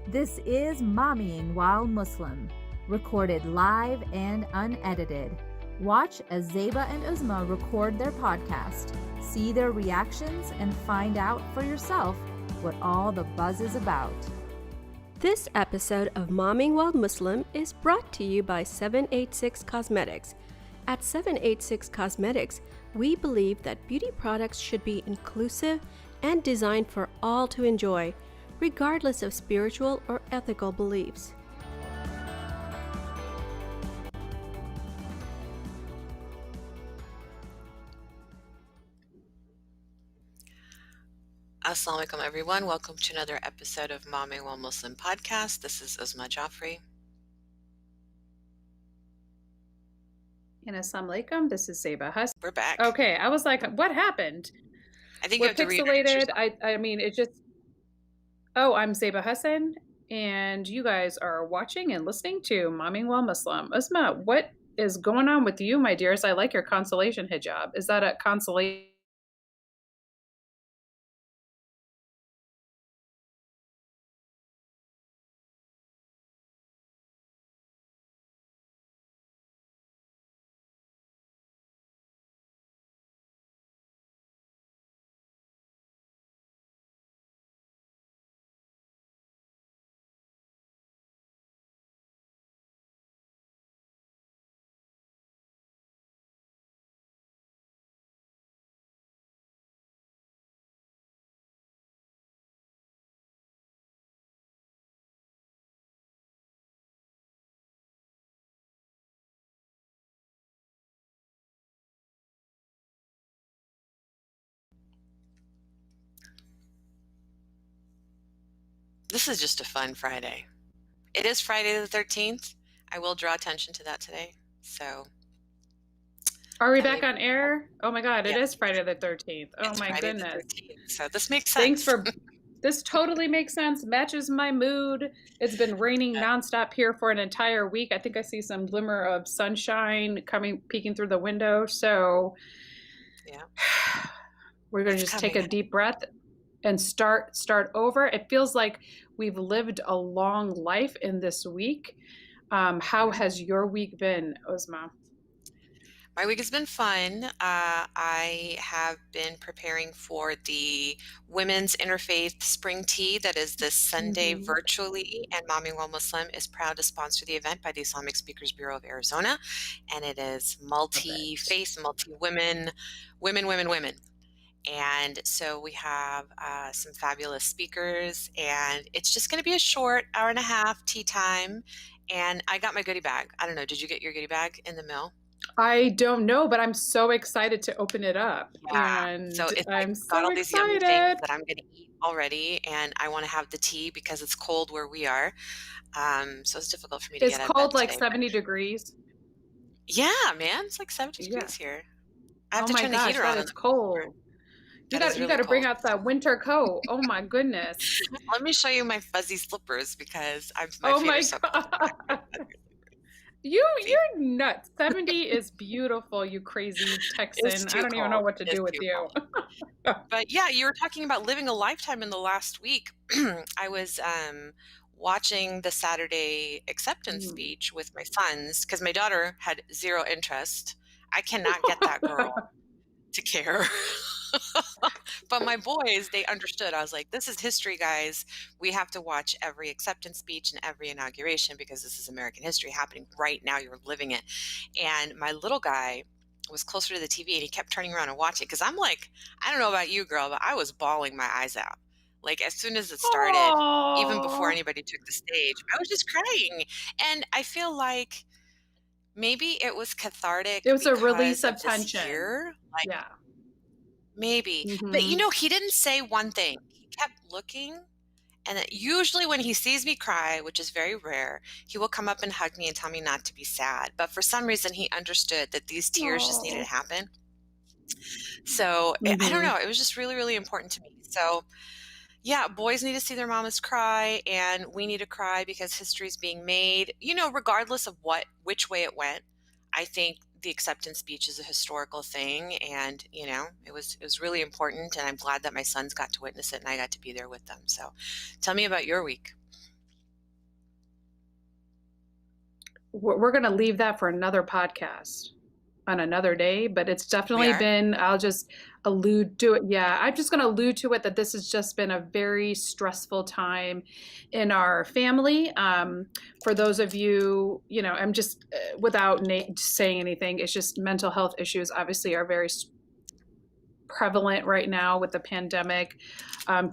This is Mommying While Muslim, recorded live and unedited. Watch as Zeba and Uzma record their podcast, see their reactions, and find out for yourself what all the buzz is about. This episode of Momming While Muslim is brought to you by 786 Cosmetics. At 786 Cosmetics, we believe that beauty products should be inclusive and designed for all to enjoy, regardless of spiritual or ethical beliefs. Assalamu alaikum, everyone. Welcome to another episode of Momming While Muslim podcast. This is Uzma Joffrey. And assalamu alaikum, this is Zeba Hus. We're back. Okay, I was like, what happened? I think We're you have to pixelated. I mean, it just... Oh, I'm Zeba Hassan, and you guys are watching and listening to Momming While Muslim. Uzma, what is going on with you, my dearest? I like your consolation hijab. Is that a consolation? This is just a fun Friday. It is Friday the 13th. I will draw attention to that today. So, Are we back on air? Oh my God, it Yeah. is Friday the 13th. Oh it's my Friday goodness. the 13th. So this makes sense. Thanks for... This totally makes sense. Matches my mood. It's been raining nonstop here for an entire week. I think I see some glimmer of sunshine peeking through the window. So Yeah. we're going to It's just take a coming. deep breath and start over. It feels like we've lived a long life in this week. How has your week been, Uzma? My week has been fun. I have been preparing for the Women's Interfaith Spring Tea that is this Sunday virtually, and Momming While Muslim is proud to sponsor the event by the Islamic Speakers Bureau of Arizona, and it is multi-faith, multi-women, women. And so we have some fabulous speakers, and it's just going to be a short hour and a half tea time. And I got my goodie bag. I don't know, did you get your goodie bag in the mail? I don't know, but I'm so excited to open it up. Yeah. And So it's I'm got so all these yummy excited. things that I'm going to eat already, and I want to have the tea because it's cold where we are. So it's difficult for me to It's get out of cold bed like today. 70 degrees. Yeah, man, it's like 70 Yeah. degrees here. I have Oh to my turn the gosh, heater that on. is cold. You That is got really to bring cold. out that winter coat. Oh my goodness. Let me show you my fuzzy slippers because my Oh feet my are so cold. God. You're nuts. 70 is beautiful, you crazy Texan. It's too I don't even know cold. what to It's do with too you. cold. But yeah, you were talking about living a lifetime in the last week. I was watching the Saturday acceptance speech with my sons because my daughter had zero interest. I cannot get that girl to care. But my boys, they understood. I was like, this is history, guys. We have to watch every acceptance speech and every inauguration because this is American history happening right now. You're living it. And my little guy was closer to the TV and he kept turning around and watching because I'm like, I don't know about you, girl, but I was bawling my eyes out. Like as soon as it started, even before anybody took the stage, I was just crying. And I feel like maybe it was cathartic. It was a because release of this tension. year. Like, Yeah. maybe. But you know, he didn't say one thing. He kept looking. And that usually when he sees me cry, which is very rare, he will come up and hug me and tell me not to be sad. But for some reason, he understood that these tears just needed to happen. So I don't know. It was just really, really important to me. So yeah, boys need to see their mamas cry, and we need to cry because history is being made, you know, regardless of which way it went. I think the acceptance speech is a historical thing, and you know, it was really important, and I'm glad that my sons got to witness it and I got to be there with them. So tell me about your week. we're going to leave that for another podcast on another day, but it's We definitely are. been, I'll just allude to it. Yeah, I'm just going to allude to it that this has just been a very stressful time in our family. For those of you, I'm just without saying anything, it's just mental health issues obviously are very prevalent right now with the pandemic.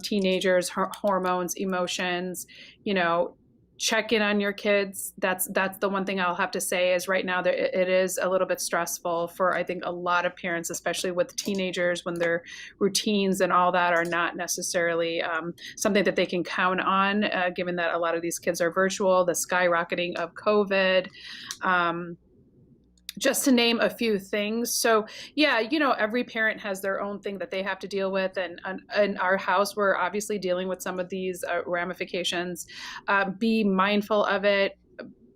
Teenagers, hormones, emotions, you know, check in on your kids. That's the one thing I'll have to say is right now that it is a little bit stressful for, I think, a lot of parents, especially with teenagers when their routines and all that are not necessarily something that they can count on, given that a lot of these kids are virtual, the skyrocketing of COVID. Just to name a few things. So yeah, every parent has their own thing that they have to deal with. And in our house, we're obviously dealing with some of these ramifications. Be mindful of it.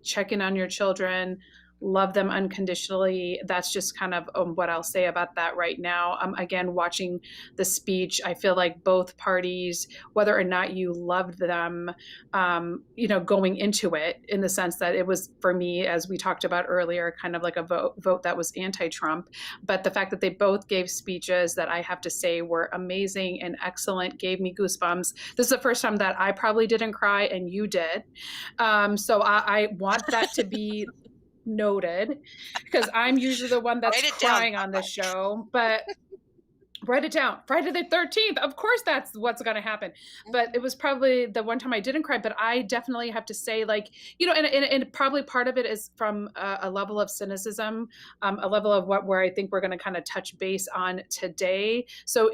Check in on your children. Love them unconditionally. That's just kind of what I'll say about that right now. Again, watching the speech, I feel like both parties, whether or not you loved them, going into it, in the sense that it was, for me, as we talked about earlier, kind of like a vote that was anti-Trump. But the fact that they both gave speeches that I have to say were amazing and excellent, gave me goosebumps. This is the first time that I probably didn't cry and you did. So I want that to be noted, because I'm usually the one that's Write it down, crying on this Papa. show. But write it down. Friday the 13th. Of course, that's what's going to happen. But it was probably the one time I didn't cry. But I definitely have to say, like, and probably part of it is from a level of cynicism, a level of where I think we're going to kind of touch base on today. So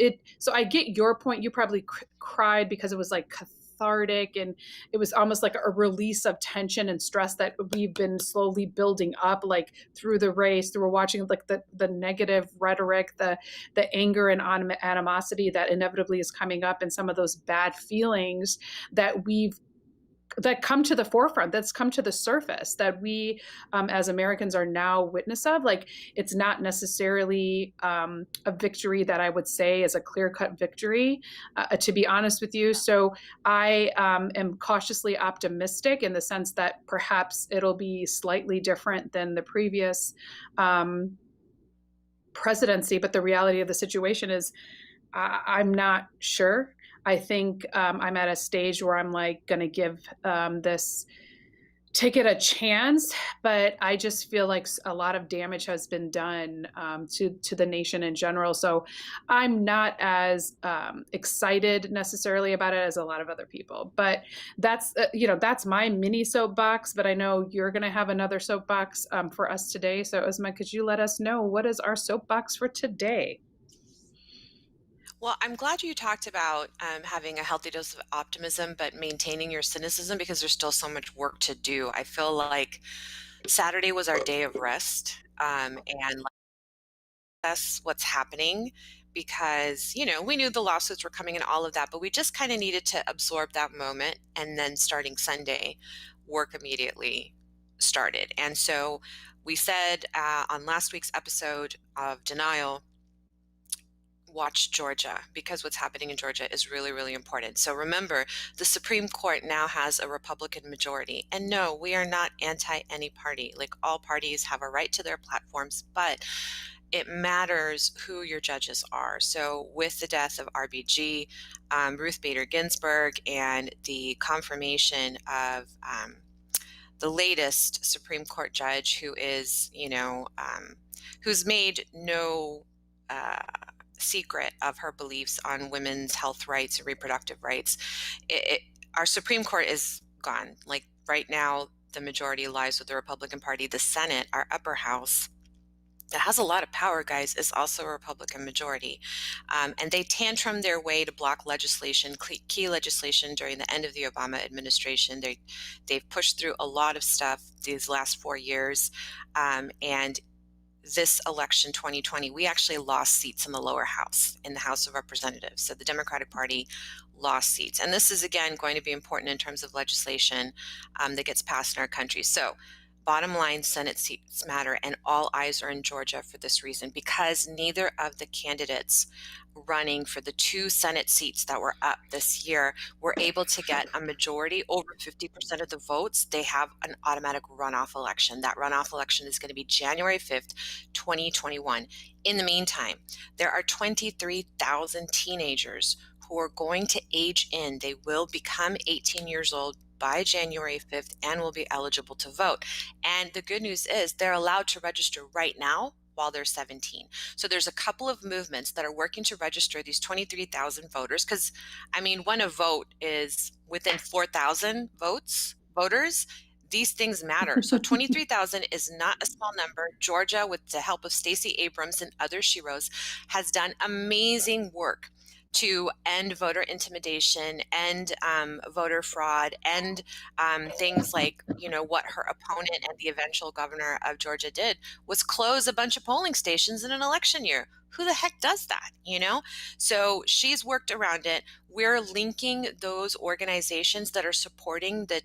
I get your point. You probably cried because it was like cathartic, and it was almost like a release of tension and stress that we've been slowly building up, like through the race, through watching like the negative rhetoric, the anger and animosity that inevitably is coming up, and some of those bad feelings that come to the forefront, that's come to the surface, that we as Americans are now witness of. Like, it's not necessarily a victory that I would say is a clear-cut victory, to be honest with you. So I am cautiously optimistic in the sense that perhaps it'll be slightly different than the previous presidency. But the reality of the situation is I'm not sure. I think I'm at a stage where I'm like going to give this ticket a chance, but I just feel like a lot of damage has been done to the nation in general. So I'm not as excited necessarily about it as a lot of other people. But that's that's my mini soapbox. But I know you're going to have another soapbox for us today. So Uzma, could you let us know what is our soapbox for today? Well, I'm glad you talked about having a healthy dose of optimism, but maintaining your cynicism, because there's still so much work to do. I feel like Saturday was our day of rest, and like, that's what's happening, because, we knew the lawsuits were coming and all of that, but we just kind of needed to absorb that moment. And then starting Sunday, work immediately started. And so we said on last week's episode of Denial, watch Georgia, because what's happening in Georgia is really, really important. So remember, the Supreme Court now has a Republican majority. And no, we are not anti any party. Like, all parties have a right to their platforms, but it matters who your judges are. So with the death of RBG, Ruth Bader Ginsburg, and the confirmation of the latest Supreme Court judge, who is, who's made no secret of her beliefs on women's health rights and reproductive rights, our Supreme Court is gone. Like, right now, the majority lies with the Republican Party. The Senate, our upper house, that has a lot of power, guys, is also a Republican majority. And they tantrum their way to block legislation, key legislation, during the end of the Obama administration. They've pushed through a lot of stuff these last 4 years. And this election, 2020, we actually lost seats in the lower house, in the House of Representatives. So the Democratic Party lost seats. And this is, again, going to be important in terms of legislation that gets passed in our country. So Bottom line, Senate seats matter, and all eyes are in Georgia for this reason, because neither of the candidates running for the 2 Senate seats that were up this year were able to get a majority over 50% of the votes. They have an automatic runoff election. That runoff election is going to be January 5th, 2021. In the meantime, there are 23,000 teenagers who are going to age in. They will become 18 years old by January 5th and will be eligible to vote. And the good news is they're allowed to register right now while they're 17. So there's a couple of movements that are working to register these 23,000 voters, because I mean, when a vote is within 4,000 voters, these things matter. So 23,000 is not a small number. Georgia, with the help of Stacey Abrams and other sheroes, has done amazing work to end voter intimidation, end voter fraud, and things like, what her opponent and the eventual governor of Georgia did was close a bunch of polling stations in an election year. Who the heck does that, So she's worked around it. We're linking those organizations that are supporting the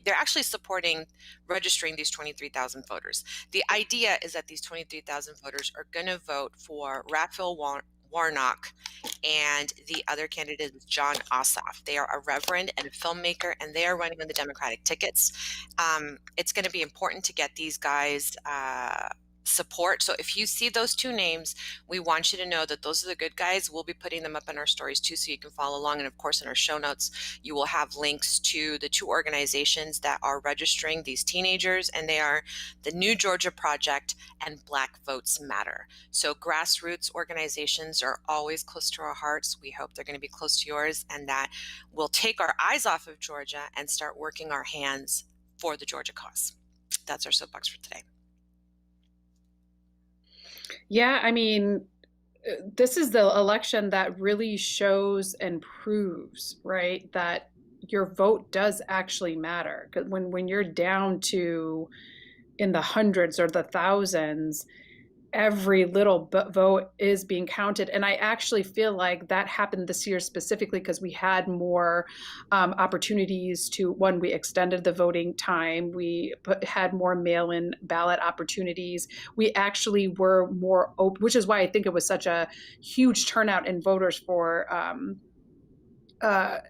they're actually supporting registering these 23,000 voters. The idea is that these 23,000 voters are going to vote for Raphael Warnock, and the other candidate is John Ossoff. They are a reverend and a filmmaker, and they are running on the Democratic tickets. It's going to be important to get these guys support. So if you see those 2 names, we want you to know that those are the good guys. We'll be putting them up in our stories too, so you can follow along. And of course, in our show notes, you will have links to the 2 organizations that are registering these teenagers, and they are the New Georgia Project and Black Votes Matter. So grassroots organizations are always close to our hearts. We hope they're going to be close to yours, and that we'll take our eyes off of Georgia and start working our hands for the Georgia cause. That's our soapbox for today. Yeah, I mean, this is the election that really shows and proves, right, that your vote does actually matter. 'Cause when you're down to in the hundreds or the thousands, every little vote is being counted. And I actually feel like that happened this year specifically because we had more opportunities to, one, we extended the voting time. We had more mail-in ballot opportunities. We actually were more open, which is why I think it was such a huge turnout in voters for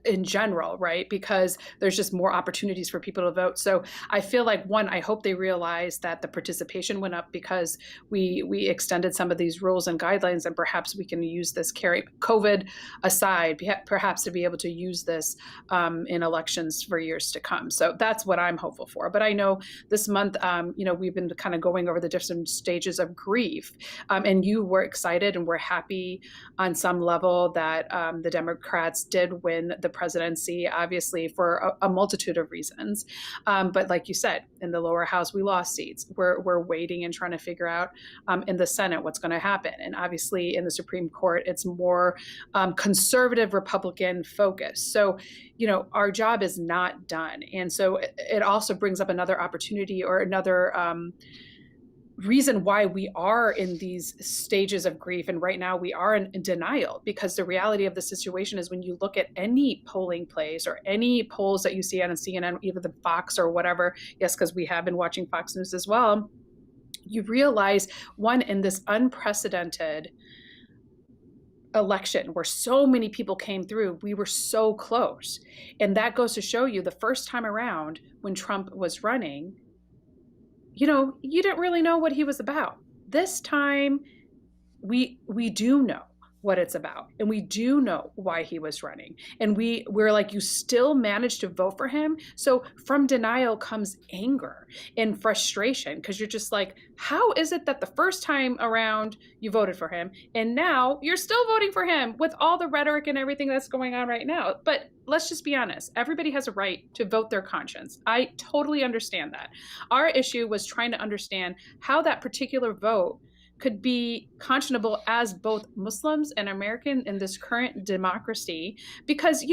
in general, right? Because there's just more opportunities for people to vote. So I feel like, one, I hope they realize that the participation went up because we extended some of these rules and guidelines, and perhaps we can use this, carry COVID aside, perhaps to be able to use this in elections for years to come. So that's what I'm hopeful for. But I know this month, we've been kind of going over the different stages of grief, and you were excited and we're happy on some level that the Democrats did win the presidency, obviously for a multitude of reasons. But like you said, in the lower house, we lost seats. We're waiting and trying to figure out in the Senate what's going to happen. And obviously in the Supreme Court, it's more conservative Republican focus. So, our job is not done. And so it also brings up another opportunity or another reason why we are in these stages of grief. And right now we are in denial, because the reality of the situation is when you look at any polling place or any polls that you see on CNN, either the Fox or whatever, yes, because we have been watching Fox News as well, you realize, one, in this unprecedented election where so many people came through, we were so close. And that goes to show you the first time around when Trump was running, you didn't really know what he was about. This time, we do know what it's about, and we do know why he was running. And we're like, you still managed to vote for him. So from denial comes anger and frustration, because you're just like, how is it that the first time around you voted for him, and now you're still voting for him with all the rhetoric and everything that's going on right now? But let's just be honest. Everybody has a right to vote their conscience. I totally understand that. Our issue was trying to understand how that particular vote could be conscionable as both Muslims and American in this current democracy, because,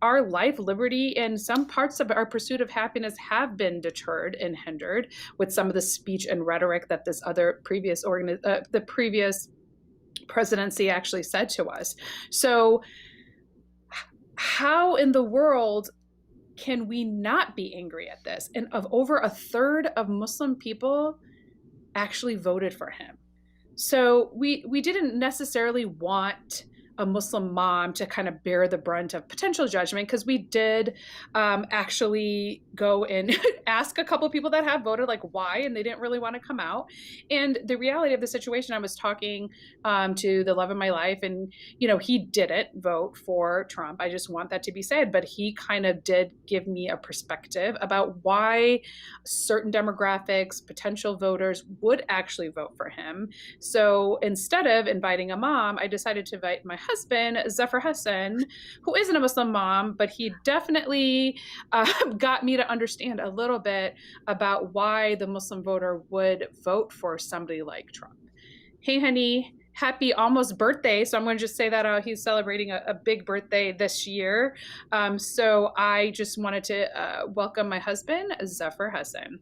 our life, liberty, and some parts of our pursuit of happiness have been deterred and hindered with some of the speech and rhetoric that this other the previous presidency actually said to us. So how in the world can we not be angry at this? And of over a third of Muslim people actually voted for him. So we didn't necessarily want a Muslim mom to kind of bear the brunt of potential judgment, because we did actually go and ask a couple of people that have voted, like, why, and they didn't really want to come out. And the reality of the situation, I was talking to the love of my life, and he didn't vote for Trump. I just want that to be said, but he kind of did give me a perspective about why certain demographics, potential voters, would actually vote for him. So instead of inviting a mom, I decided to invite my husband, Zafar Hassan, who isn't a Muslim mom, but he definitely got me to understand a little bit about why the Muslim voter would vote for somebody like Trump. Hey, honey, happy almost birthday. So I'm going to just say that he's celebrating a big birthday this year. So I just wanted to welcome my husband, Zafar Hassan.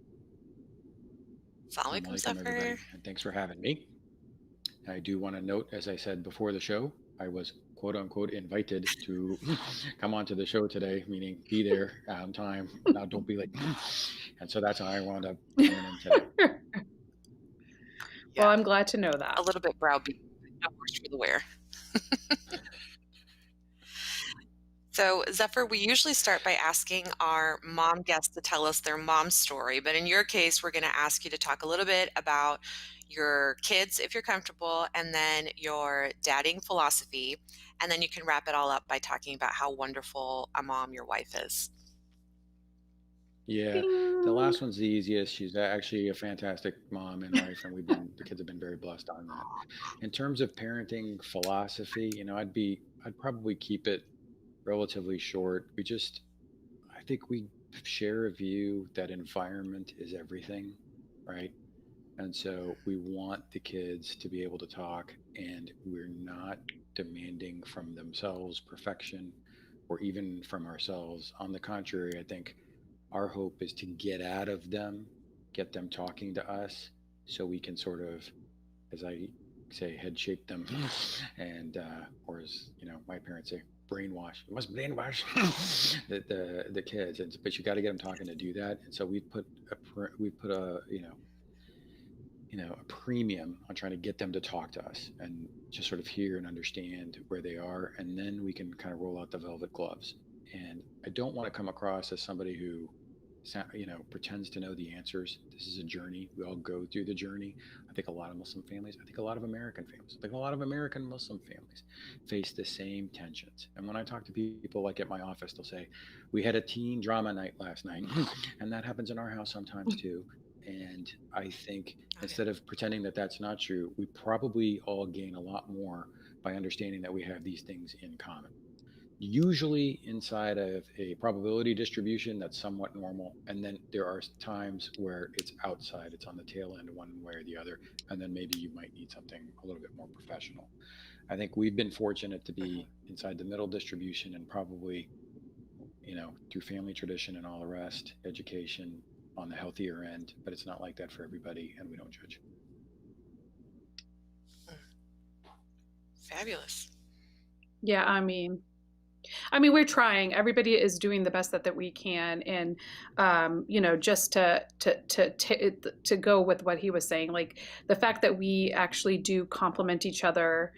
Assalamu alaikum, Welcome, everybody, Zafar. and thanks for having me. I do want to note, as I said before the show, I was quote unquote invited to come onto the show today, meaning be there on time. Now don't be like, and so that's how I wound up coming in today. Well, Yeah, I'm glad to know that. a little bit browbeat, no worse for the wear. So, Zephyr, we usually start by asking our mom guests to tell us their mom's story. But in your case, we're going to ask you to talk a little bit about your kids, if you're comfortable, and then your dating philosophy. And then you can wrap it all up by talking about how wonderful a mom your wife is. Yeah, the last one's the easiest. She's actually a fantastic mom and wife, and the kids have been very blessed on that. In terms of parenting philosophy, I'd probably keep it relatively short. I think we share a view that environment is everything, right? And so we want the kids to be able to talk, and we're not demanding from themselves perfection or even from ourselves. On the contrary, I think our hope is to get them talking to us so we can sort of, as I say, head shape them, and or as my parents say, brainwash. You must brainwash the kids, but you got to get them talking to do that. And so we put a a premium on trying to get them to talk to us and just sort of hear and understand where they are, and then we can kind of roll out the velvet gloves. And I don't want to come across as somebody who pretends to know the answers. This is a journey. We all go through the journey. I think a lot of Muslim families, I think a lot of American families, I think a lot of American Muslim families face the same tensions. And when I talk to people like at my office, they'll say, we had a teen drama night last night. And that happens in our house sometimes too. And I think instead of pretending that that's not true, we probably all gain a lot more by understanding that we have these things in common, usually inside of a probability distribution that's somewhat normal. And then there are times where it's outside, it's on the tail end one way or the other. And then maybe you might need something a little bit more professional. I think we've been fortunate to be inside the middle distribution, and probably, through family tradition and all the rest, education on the healthier end, but it's not like that for everybody, and we don't judge. Fabulous. Yeah, I mean, we're trying. Everybody is doing the best that we can, and just to go with what he was saying, like the fact that we actually do complement each other,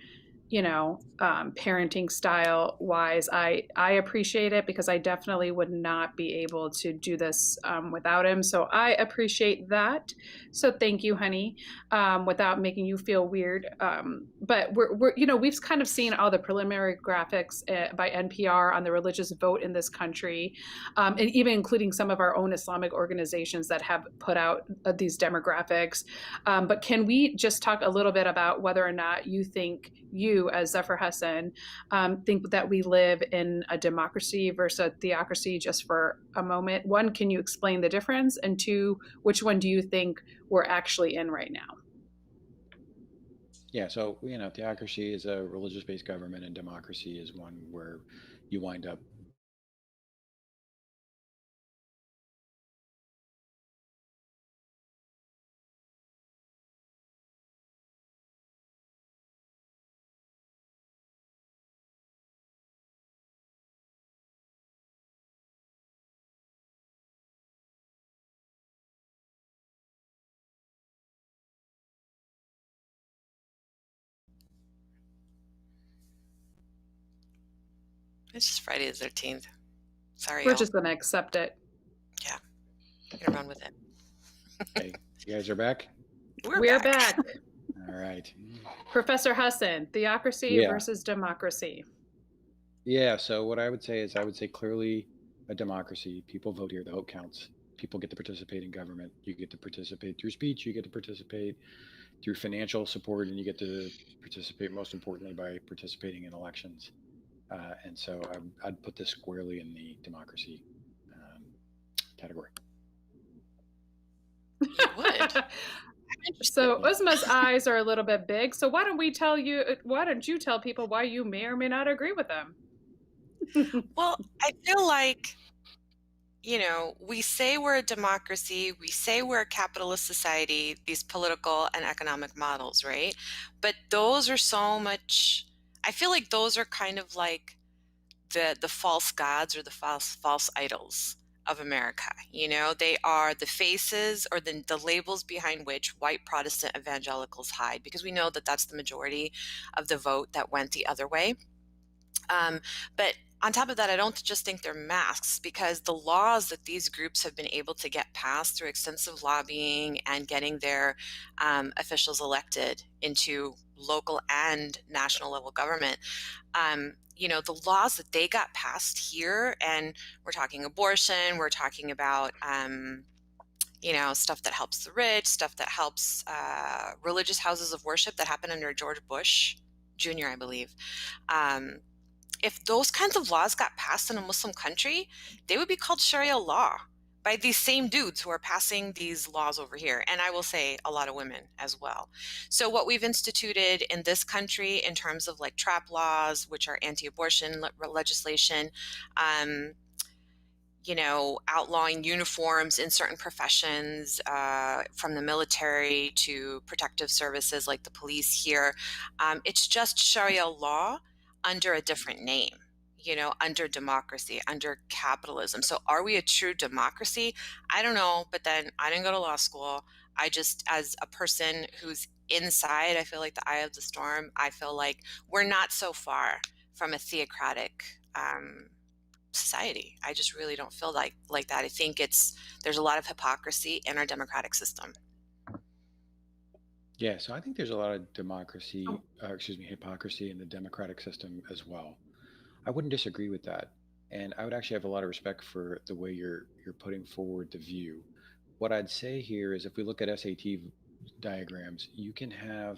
parenting style wise, I appreciate it, because I definitely would not be able to do this without him. So I appreciate that. So thank you, honey, without making you feel weird. But we're we've kind of seen all the preliminary graphics by NPR on the religious vote in this country, and even including some of our own Islamic organizations that have put out these demographics. But can we just talk a little bit about whether or not you, as Zafar Hassan, think that we live in a democracy versus a theocracy, just for a moment? One, can you explain the difference? And two, which one do you think we're actually in right now? Yeah, so theocracy is a religious-based government, and democracy is one where you wind up It's just Friday the 13th. Sorry, We're y'all. just going to accept it. Yeah. Gonna run with it. Hey, you guys are back? We're back. All right. Professor Hassan, theocracy Yeah. versus democracy. Yeah. So what I would say is, I would say clearly a democracy. People vote here. The vote counts. People get to participate in government. You get to participate through speech. You get to participate through financial support, and you get to participate, most importantly, by participating in elections. And so I'd put this squarely in the democracy category. You would. So Uzma's eyes are a little bit big. So why don't you tell people why you may or may not agree with them? Well, I feel like, we say we're a democracy, we say we're a capitalist society, these political and economic models, right? But those are so much, I feel like those are kind of like the false gods or the false idols of America. They are the faces or the labels behind which white Protestant evangelicals hide, because we know that that's the majority of the vote that went the other way. But on top of that, I don't just think they're masks, because the laws that these groups have been able to get passed through extensive lobbying and getting their officials elected into local and national level government, the laws that they got passed here, and we're talking abortion, we're talking about stuff that helps the rich, stuff that helps religious houses of worship that happened under George Bush Jr., I believe. If those kinds of laws got passed in a Muslim country, they would be called Sharia law by these same dudes who are passing these laws over here. And I will say a lot of women as well. So what we've instituted in this country in terms of like trap laws, which are anti-abortion legislation, outlawing uniforms in certain professions, from the military to protective services like the police here. It's just Sharia law under a different name, under democracy, under capitalism. So are we a true democracy? I don't know, but then I didn't go to law school. I just, as a person who's inside, I feel like the eye of the storm, I feel like we're not so far from a theocratic society. I just really don't feel like that. I think there's a lot of hypocrisy in our democratic system. Yeah, so I think there's a lot of hypocrisy in the democratic system as well. I wouldn't disagree with that, and I would actually have a lot of respect for the way you're putting forward the view. What I'd say here is, if we look at SAT diagrams, you can have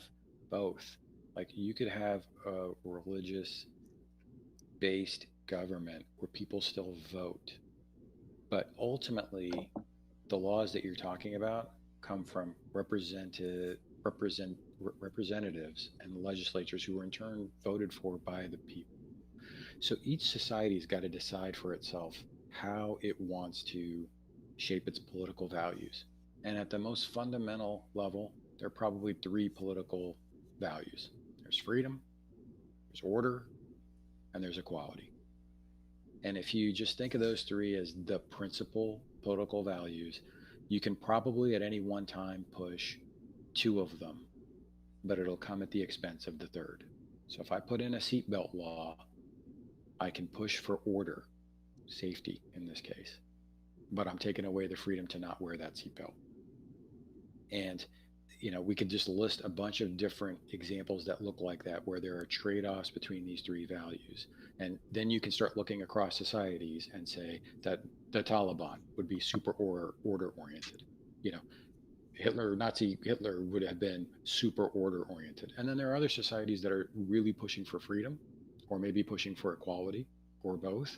both. Like, you could have a religious-based government where people still vote, but ultimately, the laws that you're talking about come from representatives and legislatures who were in turn voted for by the people. So each society's got to decide for itself how it wants to shape its political values. And at the most fundamental level, there are probably three political values. There's freedom, there's order, and there's equality. And if you just think of those three as the principal political values, you can probably at any one time push two of them, but it'll come at the expense of the third. So if I put in a seatbelt law, I can push for order, safety in this case, but I'm taking away the freedom to not wear that seatbelt. And we could just list a bunch of different examples that look like that, where there are trade-offs between these three values. And then you can start looking across societies and say that the Taliban would be super order-oriented. Nazi Hitler would have been super order-oriented. And then there are other societies that are really pushing for freedom, or maybe pushing for equality, or both.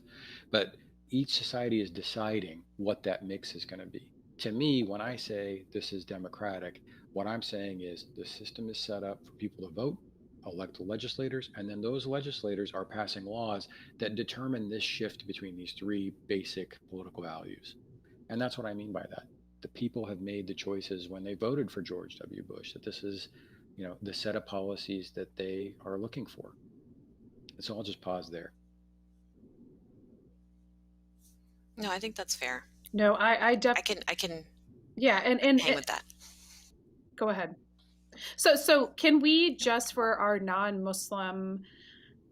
But each society is deciding what that mix is going to be. To me, when I say this is democratic, what I'm saying is the system is set up for people to vote, elect legislators, and then those legislators are passing laws that determine this shift between these three basic political values. And that's what I mean by that. The people have made the choices when they voted for George W. Bush, that this is, the set of policies that they are looking for. And so I'll just pause there. No, I think that's fair. No, I can yeah, and hang with that. Go ahead. So can we, just for our non-Muslim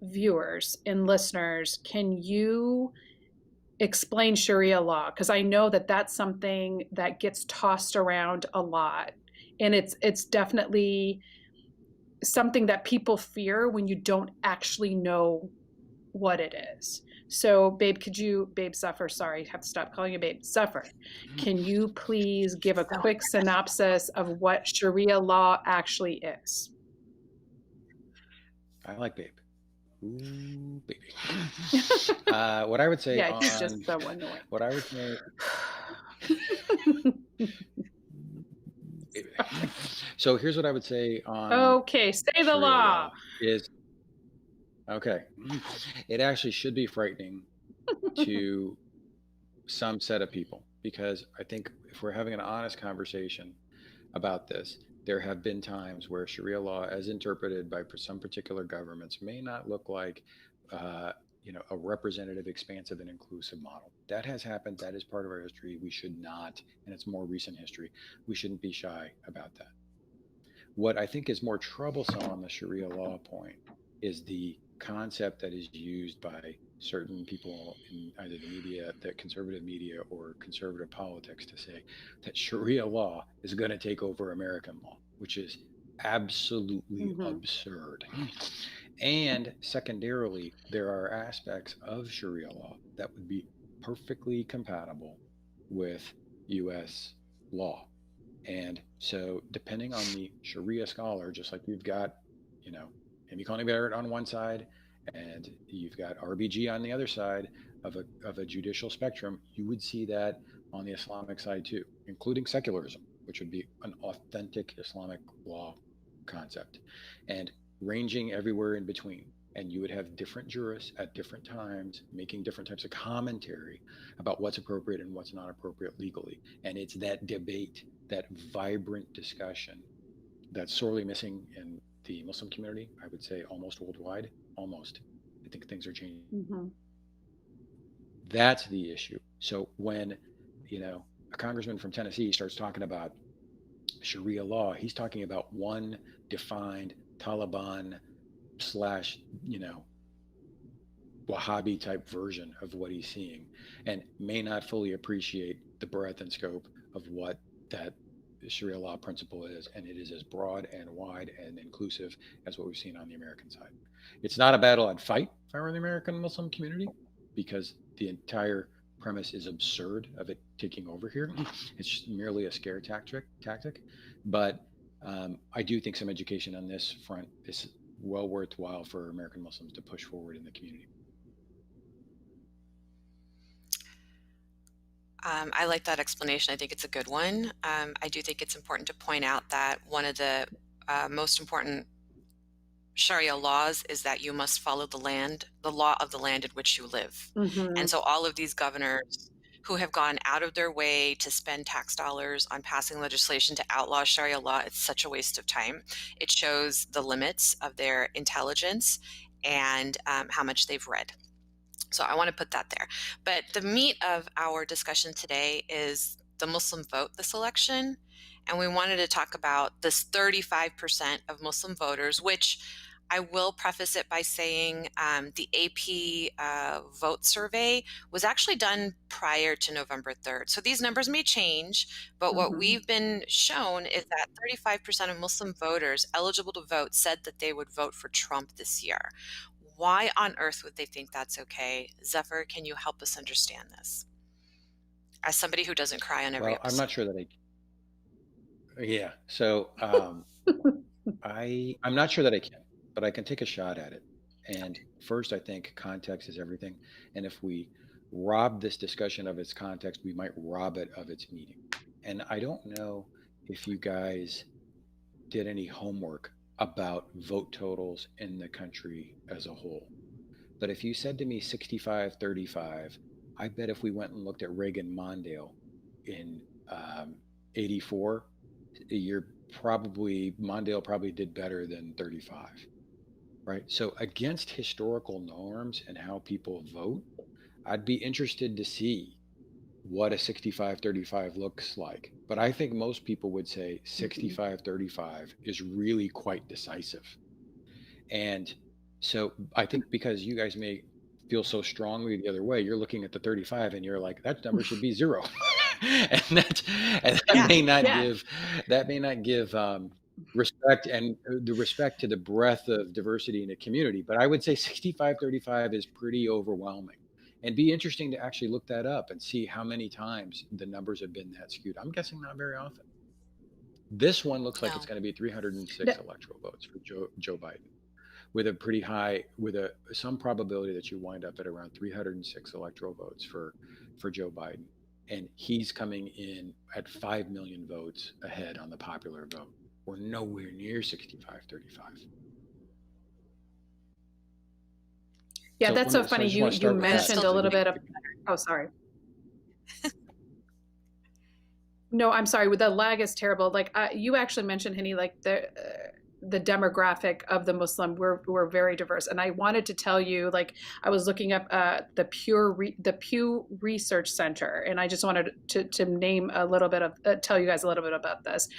viewers and listeners, can you explain Sharia law? Because I know that that's something that gets tossed around a lot, and it's definitely something that people fear when you don't actually know what it is. So, babe, babe Zephyr, sorry, I have to stop calling you babe, Zephyr, can you please give a quick synopsis of what Sharia law actually is? I like babe. Ooh, baby. What I would say Yeah, he's on just so annoying. what I would say, baby. So here's what I would say on Okay, say the Sharia law. law is okay. It actually should be frightening to some set of people because I think if we're having an honest conversation about this, there have been times where Sharia law, as interpreted by some particular governments, may not look like, uh, a representative, expansive, and inclusive model. That has happened. That is part of our history. We should not, and it's more recent history. We shouldn't be shy about that. What I think is more troublesome on the Sharia law point is the concept that is used by certain people in either the media, the conservative media, or conservative politics to say that Sharia law is going to take over American law, which is absolutely Mhm. absurd. And secondarily, there are aspects of Sharia law that would be perfectly compatible with US law. And so, depending on the Sharia scholar, just like you've got, Amy Coney Barrett on one side, and you've got RBG on the other side of a judicial spectrum, you would see that on the Islamic side too, including secularism, which would be an authentic Islamic law concept, and ranging everywhere in between. And you would have different jurists at different times making different types of commentary about what's appropriate and what's not appropriate legally. And it's that debate, that vibrant discussion that's sorely missing in the Muslim community, I would say almost worldwide. Almost. I think things are changing. Mhm. That's the issue. So when, a congressman from Tennessee starts talking about Sharia law, he's talking about one defined Taliban slash, Wahhabi type version of what he's seeing and may not fully appreciate the breadth and scope of what that Sharia law principle is. And it is as broad and wide and inclusive as what we've seen on the American side. It's not a battle I'd fight if I were in the American Muslim community because the entire premise is absurd of it taking over here. It's just merely a scare tactic. But I do think some education on this front is well worthwhile for American Muslims to push forward in the community. I like that explanation. I think it's a good one. I do think it's important to point out that one of the most important Sharia laws is that you must follow the law of the land in which you live. And Mhm. so all of these governors who have gone out of their way to spend tax dollars on passing legislation to outlaw Sharia law, it's such a waste of time. It shows the limits of their intelligence and how much they've read. So I want to put that there. But the meat of our discussion today is the Muslim vote this election. And we wanted to talk about this 35% of Muslim voters, which I will preface it by saying the AP vote survey was actually done prior to November 3rd. So these numbers may change, but what Mhm. we've been shown is that 35% of Muslim voters eligible to vote said that they would vote for Trump this year. Why on earth would they think that's okay? Zephyr, can you help us understand this? As somebody who doesn't cry on every Well, I'm not episode. sure that yeah. So I'm not sure that I can, but I can take a shot at it. And first, I think context is everything. And if we rob this discussion of its context, we might rob it of its meaning. And I don't know if you guys did any homework about vote totals in the country as a whole. But if you said to me 65-35, I bet if we went and looked at Reagan Mondale in um, 84, you're probably, Mondale probably did better than 35, right? So against historical norms and how people vote, I'd be interested to see what a 65-35 looks like. But I think most people would say Mhm. 65-35 is really quite decisive. And So I think because you guys may feel so strongly the other way, you're looking at the 35 and you're like, that number should be 0. and that Yeah. may not Yeah. give respect and the respect to the breadth of diversity in a community. But I would say 65-35 is pretty overwhelming. And be interesting to actually look that up and see how many times the numbers have been that skewed. I'm guessing not very often. This one looks like it's No. going to be 306 No. electoral votes for Joe Biden, with a pretty high, with some probability that you wind up at around 306 electoral votes for Joe Biden, and he's coming in at 5 million votes ahead on the popular vote. We're nowhere near 65-35. Yeah, So that's so I funny. just want to You start with that mentioned because a I little think bit of. Oh, sorry. No, I'm sorry. The lag is terrible. Like you actually mentioned, Henny, like the demographic of the Muslim, we're very diverse. And I wanted to tell you, like I was looking up the Pew Research Center, and I just wanted to name a little bit of tell you guys a little bit about this.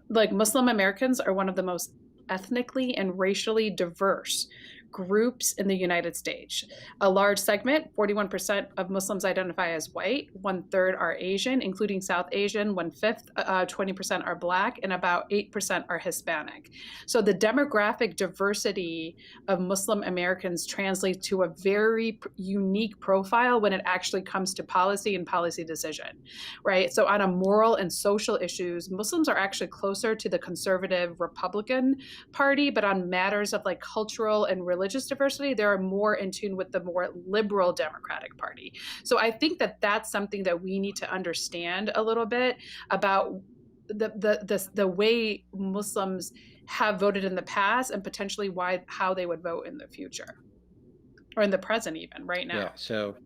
Like Muslim Americans are one of the most ethnically and racially diverse groups in the United States. A large segment, 41% of Muslims identify as white, 1/3 are Asian, including South Asian, 1/5, 20% are Black, and about 8% are Hispanic. So the demographic diversity of Muslim Americans translates to a very unique profile when it actually comes to policy and policy decision, right? So on a moral and social issues, Muslims are actually closer to the conservative Republican Party, but on matters of like cultural and religious diversity, they're more in tune with the more liberal Democratic Party. So I think that that's something that we need to understand a little bit about the way Muslims have voted in the past and potentially how they would vote in the future or in the present, even right now. Yeah. So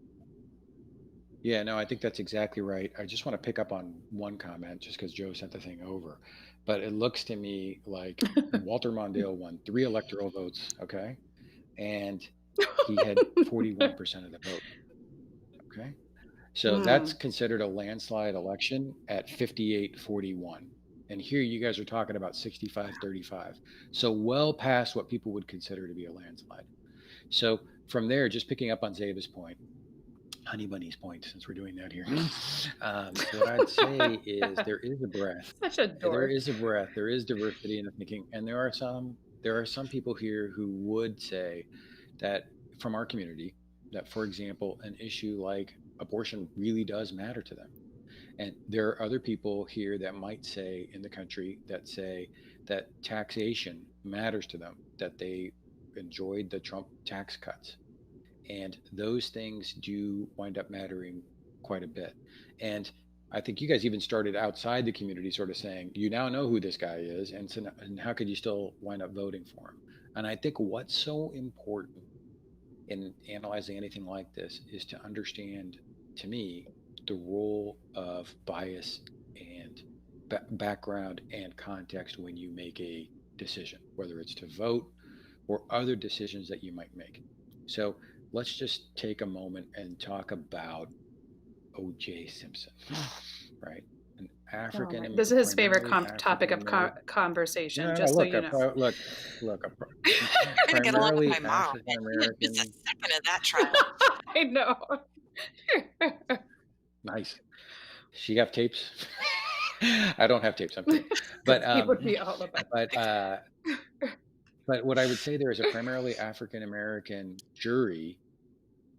yeah, no, I think that's exactly right. I just want to pick up on one comment just because Joe sent the thing over. But it looks to me like Walter Mondale won 3 electoral votes, okay? And he had 41% of the vote, okay? So that's considered a landslide election at 58-41. And here you guys are talking about 65-35. So well past what people would consider to be a landslide. So from there, just picking up on Zeba's point, Honey Bunny's point, since we're doing that here. What I'd say is there is a breadth. Such a There dork. is a breadth. There is diversity in the thinking, and there are some people here who would say that from our community that, for example, an issue like abortion really does matter to them. And there are other people here that might say in the country that say that taxation matters to them, that they enjoyed the Trump tax cuts, and those things do wind up mattering quite a bit. And I think you guys even started outside the community sort of saying, you now know who this guy is, and so and how could you still wind up voting for him? And I think what's so important in analyzing anything like this is to understand, to me, the role of bias and background and context when you make a decision, whether it's to vote or other decisions that you might make. So let's just take a moment and talk about O.J. Simpson, right? An African, This is his favorite primarily topic African of American. conversation, No, no, just so look, you know. look, I'm gonna get along with my primarily mom. African Just a American. second of that trouble. I know. Nice. She have tapes. I don't have tapes. I'm kidding. But He would be all about but but what I would say there is a primarily African American jury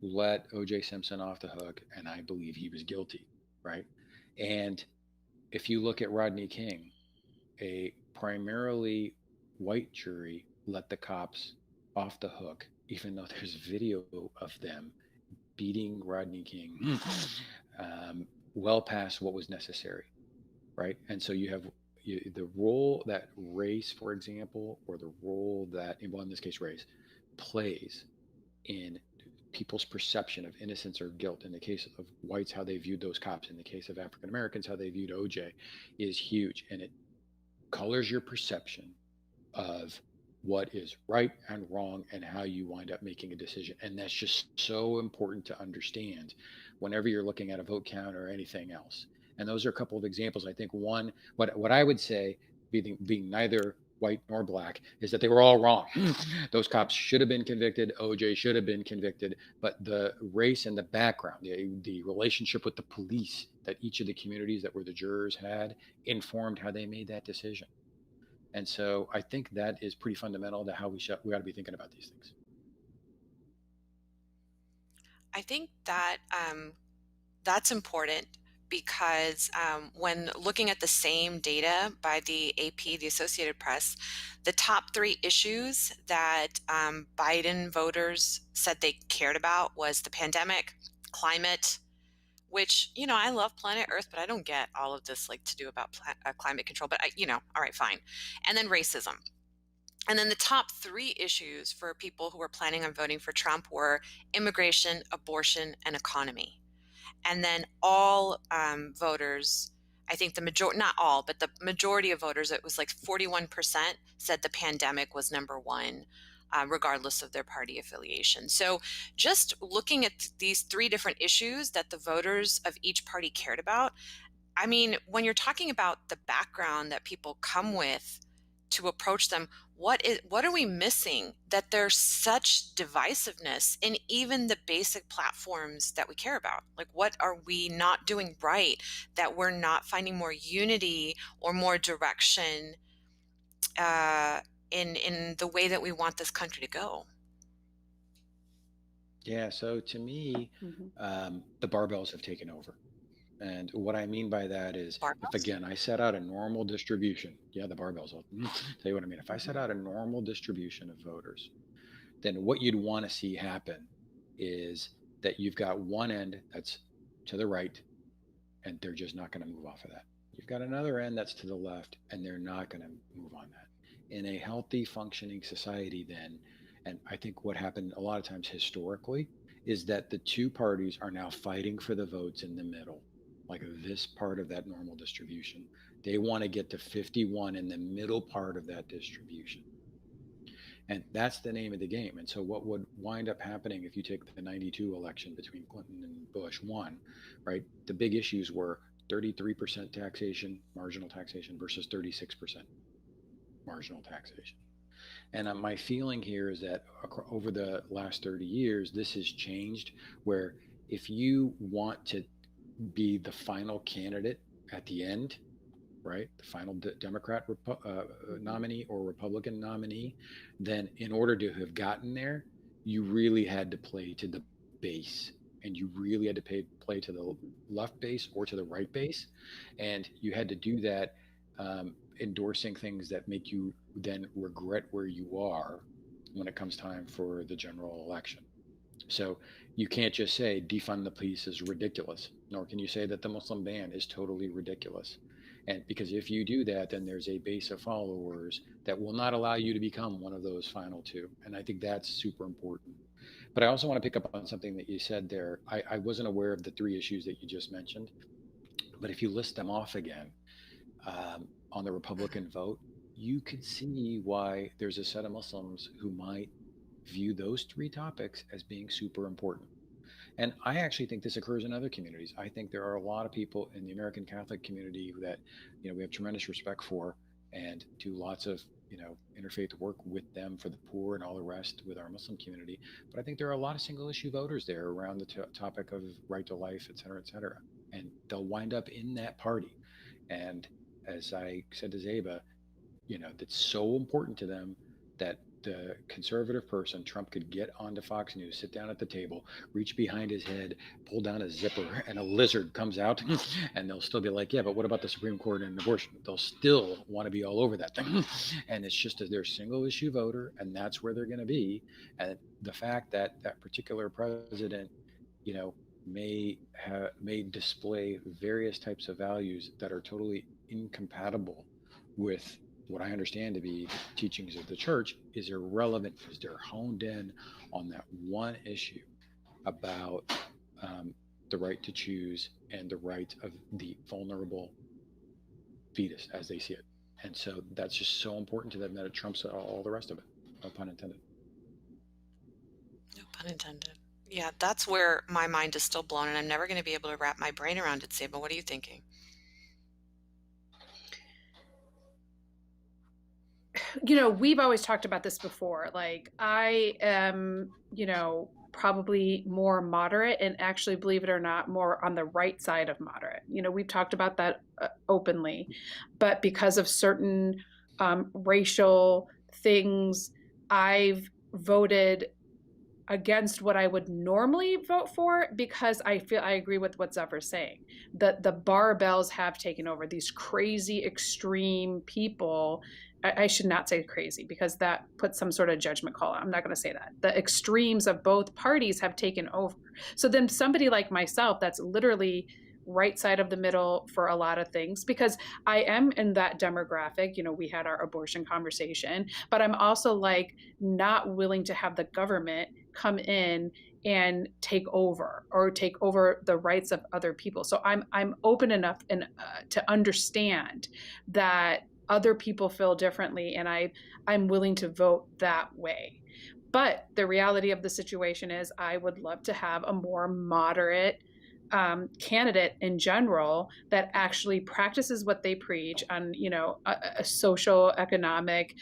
let O.J. Simpson off the hook, and I believe he was guilty, right? And if you look at Rodney King, a primarily white jury let the cops off the hook, even though there's video of them beating Rodney King well past what was necessary, right? And so you have the role that race, for example, or the role that, well, in this case, race, plays in people's perception of innocence or guilt. In the case of whites, how they viewed those cops. In the case of African Americans, how they viewed OJ is huge. And it colors your perception of what is right and wrong and how you wind up making a decision. And that's just so important to understand whenever you're looking at a vote count or anything else. And those are a couple of examples. I think one, what I would say, being neither white nor black, is that they were all wrong. Those cops should have been convicted. OJ should have been convicted. But the race and the background, the relationship with the police that each of the communities that were the jurors had informed how they made that decision. And so I think that is pretty fundamental to how we ought to be thinking about these things. I think that that's important because when looking at the same data by the AP, the Associated Press, the top 3 issues that Biden voters said they cared about was the pandemic, climate, which, I love planet Earth, but I don't get all of this like to do about climate control, but all right, fine. And then racism. And then the top 3 issues for people who were planning on voting for Trump were immigration, abortion, and economy. And then all voters, I think the majority, not all, but the majority of voters, it was like 41% said the pandemic was number 1, regardless of their party affiliation. So just looking at these 3 different issues that the voters of each party cared about, I mean, when you're talking about the background that people come with to approach them, what are we missing that there's such divisiveness in even the basic platforms that we care about? Like, what are we not doing right that we're not finding more unity or more direction in the way that we want this country to go? Yeah. So to me, Mhm. the barbells have taken over. And what I mean by that is, if Barbells? again, I set out a normal distribution, yeah, the barbells, I'll tell you what I mean. If I set Mhm. out a normal distribution of voters, then what you'd want to see happen is that you've got one end that's to the right, and they're just not going to move off of that. You've got another end that's to the left, and they're not going to move on that. In a healthy, functioning society, then, and I think what happened a lot of times historically is that the two parties are now fighting for the votes in the middle, like this part of that normal distribution. They want to get to 51 in the middle part of that distribution. And that's the name of the game. And so, what would wind up happening if you take the 92 election between Clinton and Bush won, right? The big issues were 33% taxation, marginal taxation versus 36% marginal taxation. And my feeling here is that over the last 30 years, this has changed where if you want to be the final candidate at the end, right? The final Democrat nominee or Republican nominee, then in order to have gotten there, you really had to play to the base, and you really had to play to the Mhm. left base or to the right base. And you had to do that endorsing things that make you then regret where you are when it comes time for the general election. So you can't just say defund the police is ridiculous, nor can you say that the Muslim ban is totally ridiculous. And because if you do that, then there's a base of followers that will not allow you to become one of those final 2. And I think that's super important. But I also want to pick up on something that you said there. I wasn't aware of the 3 issues that you just mentioned, but if you list them off again, on the Mhm. Republican vote, you could see why there's a set of Muslims who might view those 3 topics as being super important. And I actually think this occurs in other communities. I think there are a lot of people in the American Catholic community that, we have tremendous respect for and do lots of, interfaith work with them for the poor and all the rest with our Muslim community. But I think there are a lot of single issue voters there around the topic of right to life, et cetera, et cetera. And they'll wind up in that party. And as I said to Zaba, that's so important to them that the conservative person, Trump, could get onto Fox News, sit down at the table, reach behind his head, pull down a zipper, and a lizard comes out, and they'll still be like, yeah, but what about the Supreme Court and abortion? They'll still want to be all over that thing. And it's just that they're a single issue voter, and that's where they're going to be. And the fact that that particular president, you know, may display various types of values that are totally incompatible with what I understand to be the teachings of the church is irrelevant because they're honed in on that one issue about the right to choose and the right of the vulnerable fetus as they see it. And so that's just so important to them that it trumps all the rest of it. No pun intended. No pun intended. Yeah, that's where my mind is still blown, and I'm never going to be able to wrap my brain around it, Saba. What are you thinking? We've always talked about this before. Like, I am, probably more moderate, and actually, believe it or not, more on the right side of moderate. We've talked about that openly, but because of certain racial things, I've voted against what I would normally vote for, because I feel I agree with what Zephyr's saying. That the barbells have taken over, these crazy extreme people. I should not say crazy, because that puts some sort of judgment call. I'm not going to say that. The extremes of both parties have taken over. So then somebody like myself, that's literally right side of the middle for a lot of things, because I am in that demographic. We had our abortion conversation, but I'm also like not willing to have the government come in and take over the rights of other people. So I'm open enough and to understand that other people feel differently, and I'm willing to vote that way. But the reality of the situation is, I would love to have a more moderate candidate in general that actually practices what they preach on, a social, economic,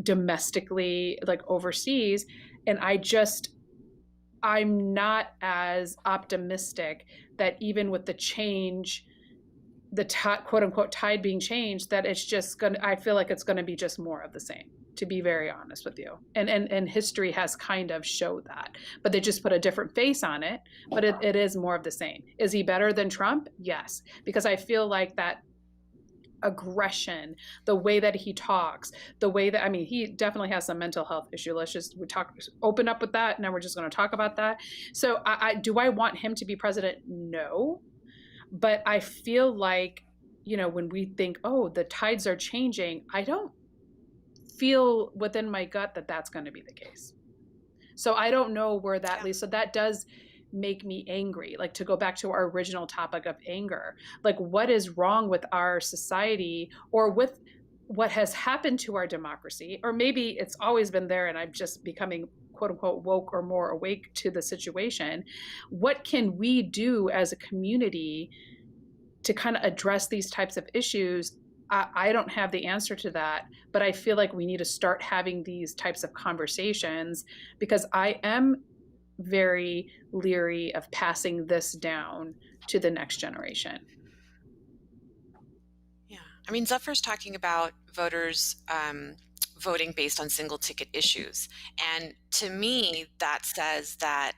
domestically, like overseas. And I'm not as optimistic that even with the change, the quote unquote tide being changed, that it's just I feel like it's going to be just more of the same, to be very honest with you. And history has kind of showed that, but they just put a different face on it. But it is more of the same. Is he better than Trump? Yes, because I feel like that aggression, the way that he talks, the way that, he definitely has some mental health issue. Open up with that. Now we're just going to talk about that. So do I want him to be president? No. But I feel like, when we think, oh, the tides are changing, I don't feel within my gut that that's going to be the case. So I don't know where that leads. So that does make me angry. Like, to go back to our original topic of anger, like, what is wrong with our society, or with what has happened to our democracy? Or maybe it's always been there and I'm just becoming quote unquote woke or more awake to the situation. What can we do as a community to kind of address these types of issues? I don't have the answer to that, but I feel like we need to start having these types of conversations, because I am very leery of passing this down to the next generation. Yeah. Zephyr's talking about voters voting based on single ticket issues. And to me, that says that,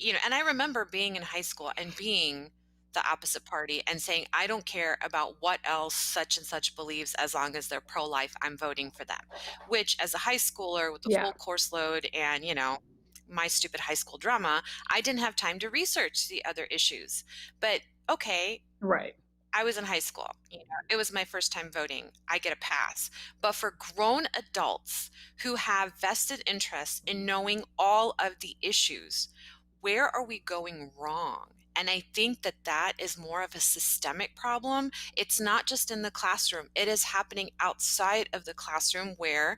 and I remember being in high school and being the opposite party and saying, I don't care about what else such and such believes, as long as they're pro-life, I'm voting for them. Which, as a high schooler with the full course load and, my stupid high school drama, I didn't have time to research the other issues. But okay. Right. I was in high school. It was my first time voting. I get a pass. But for grown adults who have vested interest in knowing all of the issues, where are we going wrong? And I think that is more of a systemic problem. It's not just in the classroom. It is happening outside of the classroom where,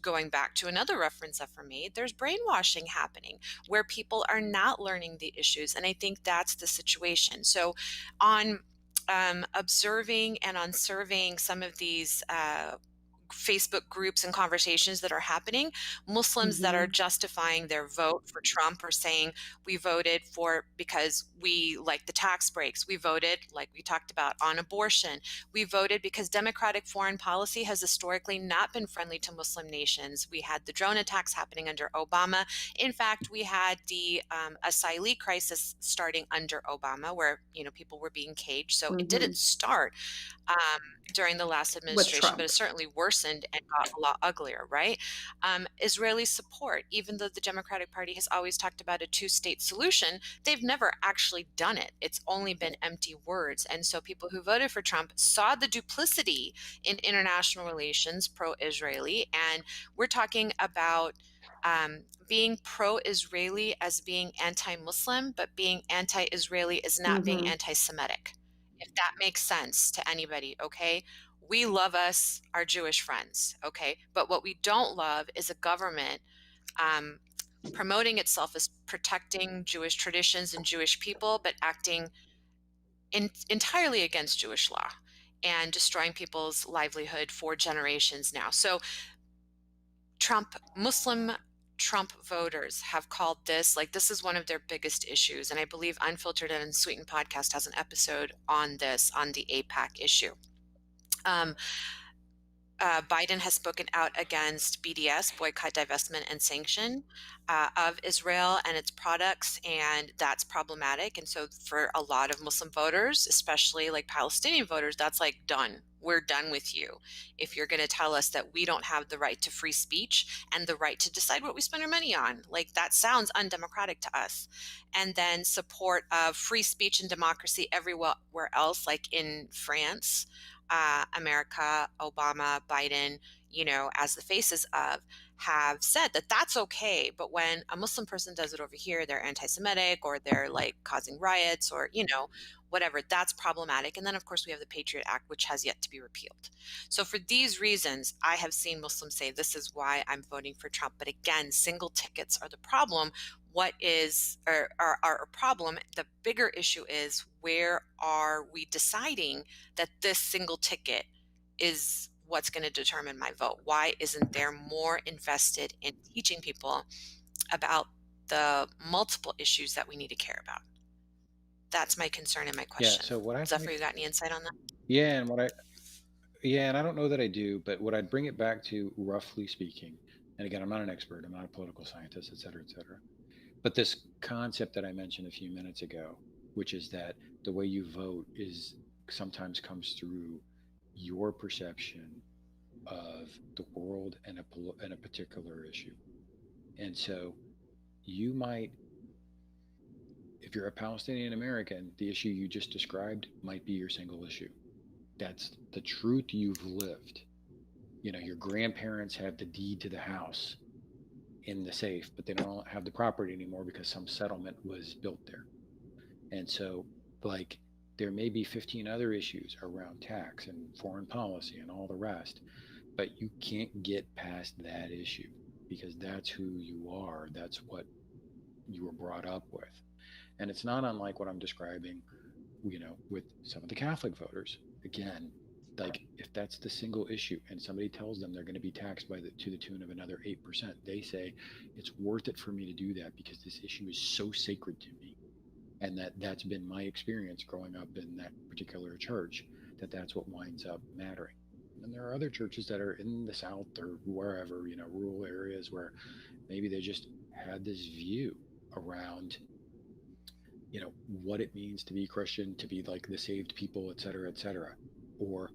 going back to another reference that for me, there's brainwashing happening where people are not learning the issues. And I think that's the situation. So on observing and on surveying some of these Facebook groups and conversations that are happening, Muslims that are justifying their vote for Trump are saying, we voted for because we like the tax breaks. We voted, like we talked about, on abortion. We voted because democratic foreign policy has historically not been friendly to Muslim nations. We had the drone attacks happening under Obama. In fact, we had the asylee crisis starting under Obama, where people were being caged. So it didn't start during the last administration, but it certainly worsened and got a lot uglier, right? Israeli support, even though the Democratic Party has always talked about a two-state solution, they've never actually done it. It's only been empty words. And so people who voted for Trump saw the duplicity in international relations, pro-Israeli. And we're talking about being pro-Israeli as being anti-Muslim, but being anti-Israeli is not being anti-Semitic. If that makes sense to anybody, okay? We love our Jewish friends, okay? But what we don't love is a government promoting itself as protecting Jewish traditions and Jewish people, but acting entirely against Jewish law. and destroying people's livelihood for generations now. So Muslim Trump voters have called this, like, this is one of their biggest issues. And I believe Unfiltered and Sweetened podcast has an episode on this, on the APAC issue. Um, Biden has spoken out against BDS, boycott, divestment, and sanction of Israel and its products, and that's problematic. And so, for a lot of Muslim voters, especially like Palestinian voters, that's like done. We're done with you if you're going to tell us that we don't have the right to free speech and the right to decide what we spend our money on. Like, that sounds undemocratic to us. And then support of free speech and democracy everywhere else, like in France, America, Obama, Biden, as the faces of, have said that that's okay. But when a Muslim person does it over here, they're anti Semitic or they're like causing riots or, whatever, that's problematic. And then, of course, we have the Patriot Act, which has yet to be repealed. So for these reasons, I have seen Muslims say this is why I'm voting for Trump. But again, single tickets are the problem. What is our problem? The bigger issue is, where are we deciding that this single ticket is what's going to determine my vote? Why isn't there more invested in teaching people about the multiple issues that we need to care about? That's my concern and my Yeah. question. So what I Zephyr, think, you got any insight on that? yeah, and what I, yeah, and I don't know that I do, but what I'd bring it back to, roughly speaking, and again, I'm not an expert, I'm not a political scientist, et cetera, et cetera. But this concept that I mentioned a few minutes ago, which is that the way you vote is sometimes comes through your perception of the world and a particular issue. And so you might, if you're a Palestinian American, the issue you just described might be your single issue. That's the truth you've lived. Your grandparents have the deed to the house in the safe, but they don't have the property anymore because some settlement was built there. And so, like, there may be 15 other issues around tax and foreign policy and all the rest, but you can't get past that issue because that's who you are. That's what you were brought up with. And it's not unlike what I'm describing, with some of the Catholic voters. Again, like, if that's the single issue and somebody tells them they're going to be taxed to the tune of another 8%, they say it's worth it for me to do that because this issue is so sacred to me. And that's been my experience growing up in that particular church, that's what winds up mattering. And there are other churches that are in the South or wherever, rural areas where maybe they just had this view around, what it means to be Christian, to be like the saved people, et cetera, or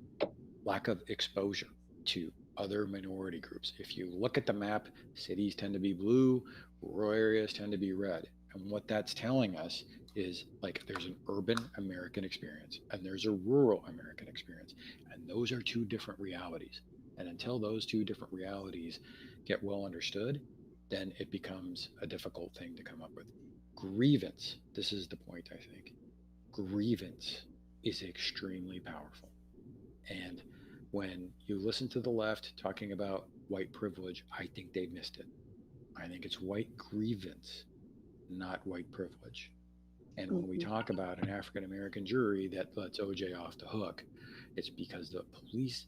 lack of exposure to other minority groups. If you look at the map, cities tend to be blue, rural areas tend to be red. And what that's telling us is, like, there's an urban American experience and there's a rural American experience. And those are two different realities. And until those two different realities get well understood, then it becomes a difficult thing to come up with. Grievance, this is the point, I think. Grievance is extremely powerful. And when you listen to the left talking about white privilege, I think they've missed it. I think it's white grievance, not white privilege. And when we talk about an African American jury that lets OJ off the hook, it's because the police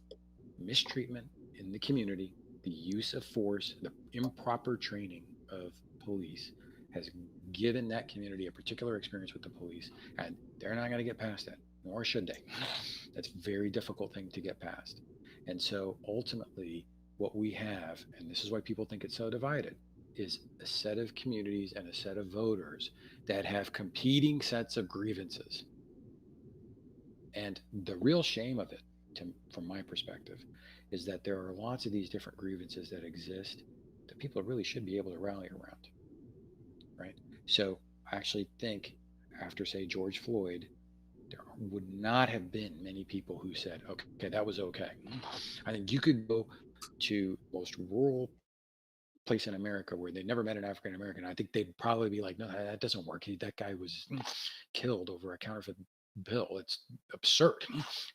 mistreatment in the community, the use of force, the improper training of police has given that community a particular experience with the police, and they're not going to get past that, nor should they. That's a very difficult thing to get past. And so ultimately, what we have, and this is why people think it's so divided, is a set of communities and a set of voters that have competing sets of grievances. And the real shame of it, from my perspective, is that there are lots of these different grievances that exist that people really should be able to rally around. Right? So I actually think after, say, George Floyd, there would not have been many people who said, okay, that was okay. I think you could go to the most rural place in America where they never met an African American. I think they'd probably be like, no, that doesn't work. That guy was killed over a counterfeit bill. It's absurd,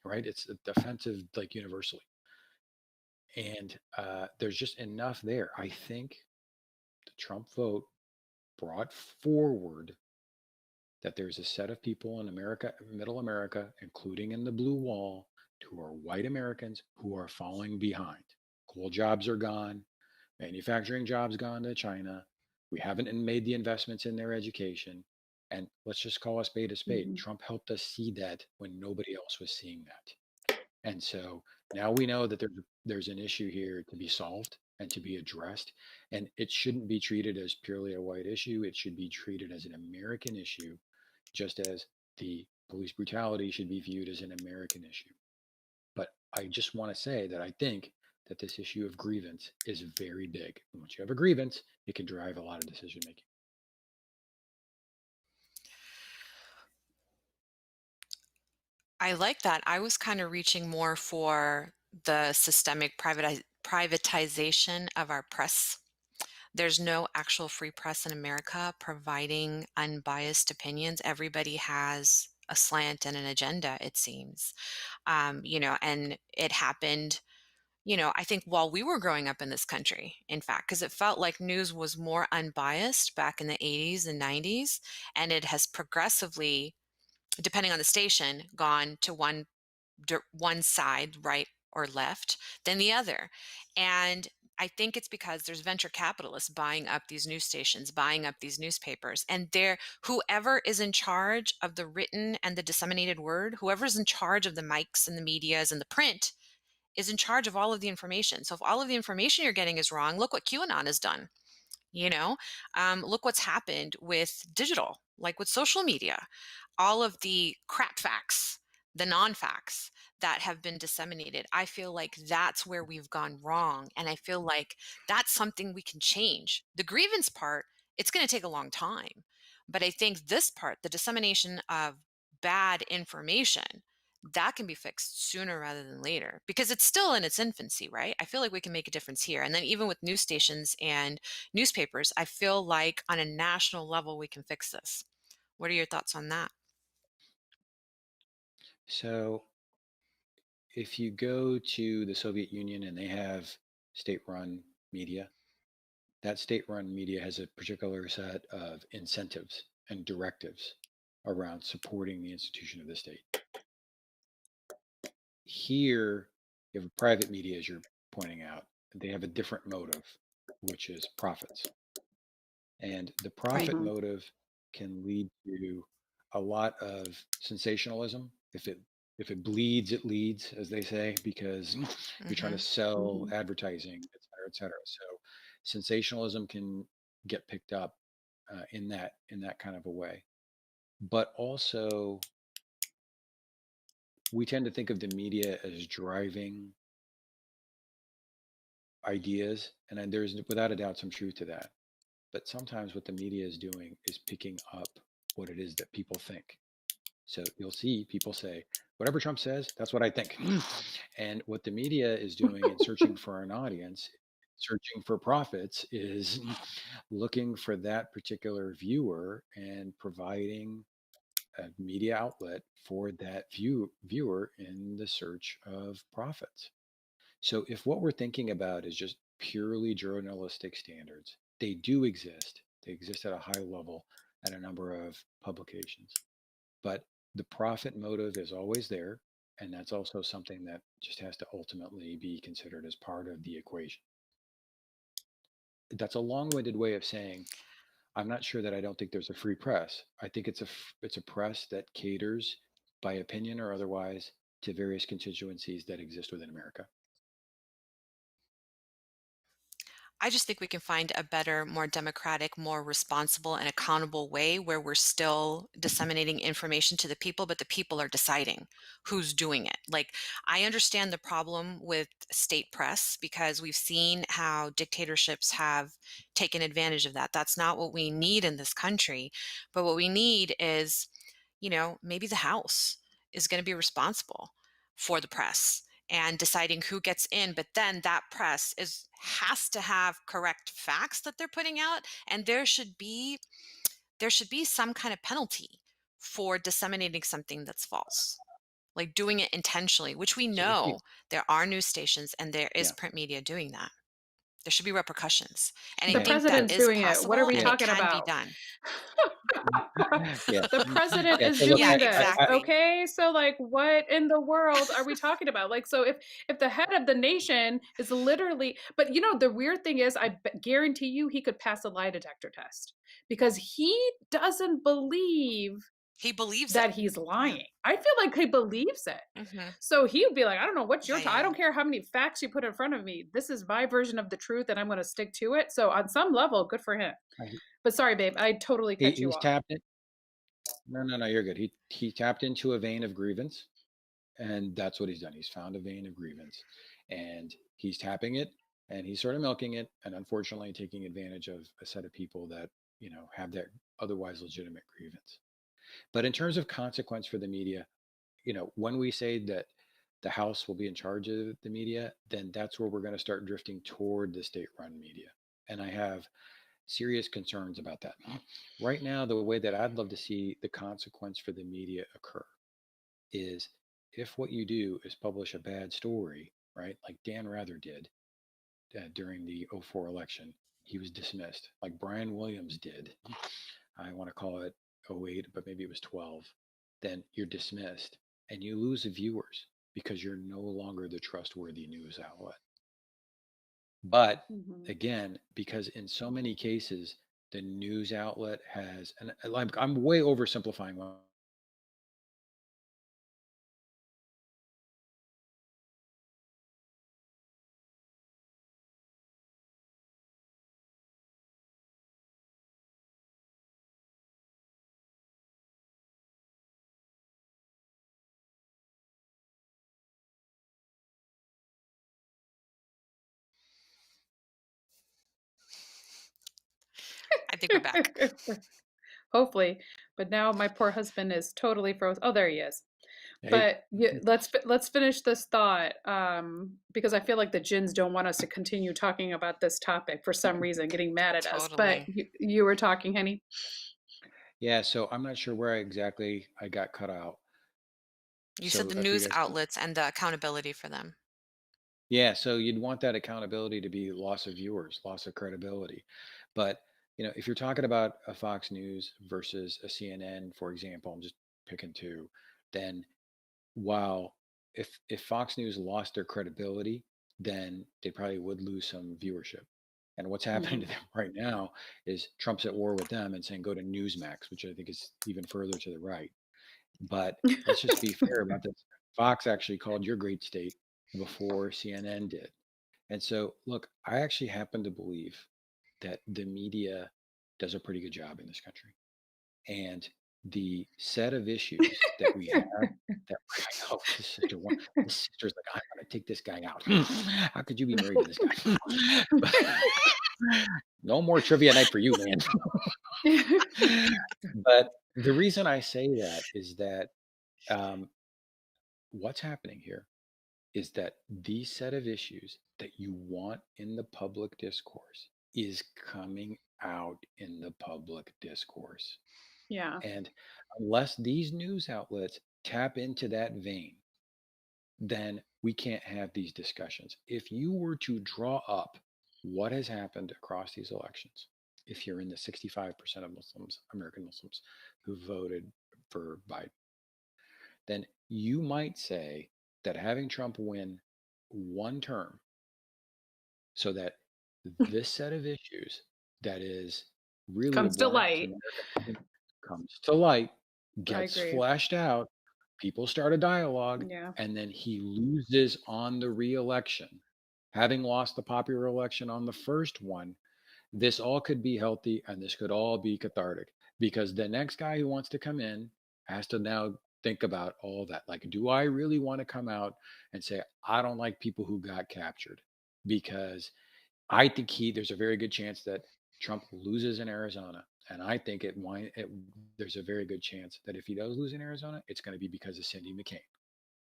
right? It's offensive, like, universally. And there's just enough there. I think the Trump vote brought forward that there's a set of people in America, middle America, including in the blue wall, who are white Americans who are falling behind. Coal jobs are gone, manufacturing jobs gone to China. We haven't made the investments in their education. And let's just call a spade a spade. Mhm. Trump helped us see that when nobody else was seeing that. And so now we know that there's an issue here to be solved and to be addressed. And it shouldn't be treated as purely a white issue. It should be treated as an American issue, just as the police brutality should be viewed as an American issue. But I just want to say that I think that this issue of grievance is very big. And once you have a grievance, it can drive a lot of decision making. I like that. I was kind of reaching more for the systemic privatization of our press. There's no actual free press in America providing unbiased opinions. Everybody has a slant and an agenda, it seems. And it happened, I think while we were growing up in this country, in fact, because it felt like news was more unbiased back in the 80s and 90s. And it has progressively, depending on the station, gone to one side, right or left, than the other. And I think it's because there's venture capitalists buying up these news stations, buying up these newspapers, and whoever is in charge of the written and the disseminated word, whoever's in charge of the mics and the medias and the print, is in charge of all of the information. So if all of the information you're getting is wrong, look what QAnon has done. you know Look what's happened with digital, like with social media, all of the crap facts, the non-facts that have been disseminated. I feel like that's where we've gone wrong, and I feel like that's something we can change. The grievance part, it's going to take a long time, but I think this part, the dissemination of bad information, that can be fixed sooner rather than later, because it's still in its infancy, right? I feel like we can make a difference here. And then even with news stations and newspapers, I feel like on a national level, we can fix this. What are your thoughts on that? So if you go to the Soviet Union and they have state run media, that state run media has a particular set of incentives and directives around supporting the institution of the state. Here, you have a private media, as you're pointing out, they have a different motive, which is profits. And the Right. profit Mhm. motive can lead to a lot of sensationalism. If it bleeds, it leads, as they say, because you're trying to Hmm. sell Mhm. advertising, et cetera, et cetera. So sensationalism can get picked up in that kind of a way. But also, we tend to think of the media as driving ideas, and then there's without a doubt some truth to that. But sometimes what the media is doing is picking up what it is that people think. So you'll see people say, whatever Trump says, that's what I think. And what the media is doing in searching for an audience, searching for profits, is looking for that particular viewer and providing a media outlet for that viewer in the search of profits. So if what we're thinking about is just purely journalistic standards, they do exist. They exist at a high level at a number of publications. But the profit motive is always there. And that's also something that just has to ultimately be considered as part of the equation. That's a long-winded way of saying I'm not sure that I don't think there's a free press. I think it's a press that caters by opinion or otherwise to various constituencies that exist within America. I just think we can find a better, more democratic, more responsible, and accountable way where we're still disseminating information to the people, but the people are deciding who's doing it. Like, I understand the problem with state press because we've seen how dictatorships have taken advantage of that. That's not what we need in this country. But what we need is, maybe the House is going to be responsible for the press and deciding who gets in, but then that press has to have correct facts that they're putting out, and there should be some kind of penalty for disseminating something that's false, like doing it intentionally, which we So if you know there are news stations and there is yeah. print media doing that. There should be repercussions. And I The think that president's is doing it. What are possible we and it talking can be about? done. Yeah. The president Yeah. is So look, Yeah, doing this, I exactly. okay? So, like, what in the world are we talking about? Like, so if the head of the nation is literally, but you know, the weird thing is, guarantee you, he could pass a lie detector test because he doesn't believe He believes it. that he's Yeah. lying. I feel like he believes it. Mhm. So he would be like, I don't know what Yeah, you're yeah, I yeah. don't care how many facts you put in front of me. This is my version of the truth and I'm going to stick to it. So on some level, good for him. I- But sorry, babe, I totally cut you he's off. tapped in. No, no, no, you're good. He tapped into a vein of grievance, and that's what he's done. He's found a vein of grievance, and he's tapping it, and he's sort of milking it, and unfortunately taking advantage of a set of people that have that otherwise legitimate grievance. But in terms of consequence for the media, when we say that the House will be in charge of the media, then that's where we're going to start drifting toward the state-run media, and I have serious concerns about that. Right now, the way that I'd love to see the consequence for the media occur is if what you do is publish a bad story, right? Like Dan Rather did during the '04 election, he was dismissed. Like Brian Williams did, I want to call it '08, but maybe it was 12. Then you're dismissed and you lose viewers because you're no longer the trustworthy news outlet. But Mhm. again, because in so many cases, the news outlet has, and I'm way oversimplifying. I think we're back. Hopefully, but now my poor husband is totally froze. Oh, there he is. Hey, But let's finish this thought because I feel like the Jins don't want us to continue talking about this topic for some reason, getting mad at us. But Totally. you were talking, honey. yeah, so I'm not sure where exactly I got cut out. You said So the if you news guys can, outlets and the accountability for them. yeah, so you'd want that accountability to be loss of viewers, loss of credibility. But, if you're talking about a Fox News versus a CNN, for example, I'm just picking two, then while if Fox News lost their credibility, then they probably would lose some viewership. And what's happening to Mhm. them right now is Trump's at war with them and saying go to Newsmax, which I think is even further to the right. But let's just be fair about this. Fox actually called your great state before CNN did. And so, look, I actually happen to believe that the media does a pretty good job in this country. And the set of issues that we have that I know this sister's like, I want to take this guy out. How could you be married to this guy? No more trivia night for you, man. But the reason I say that is that um, what's happening here is that these set of issues that you want in the public discourse is coming out in the public discourse. Yeah. And unless these news outlets tap into that vein, then we can't have these discussions. If you were to draw up what has happened across these elections, if you're in the 65% of Muslims, American Muslims, who voted for Biden, then you might say that having Trump win one term so that this set of issues that is really Comes to abhorrent to light. American comes to light, I gets agree. fleshed out, people start a dialogue, Yeah. and then he loses on the reelection. Having lost the popular election on the first one, this all could be healthy and this could all be cathartic because the next guy who wants to come in has to now think about all that. Like, do I really want to come out and say, I don't like people who got captured? Because I think there's a very good chance that Trump loses in Arizona. And I think there's a very good chance that if he does lose in Arizona, it's going to be because of Cindy McCain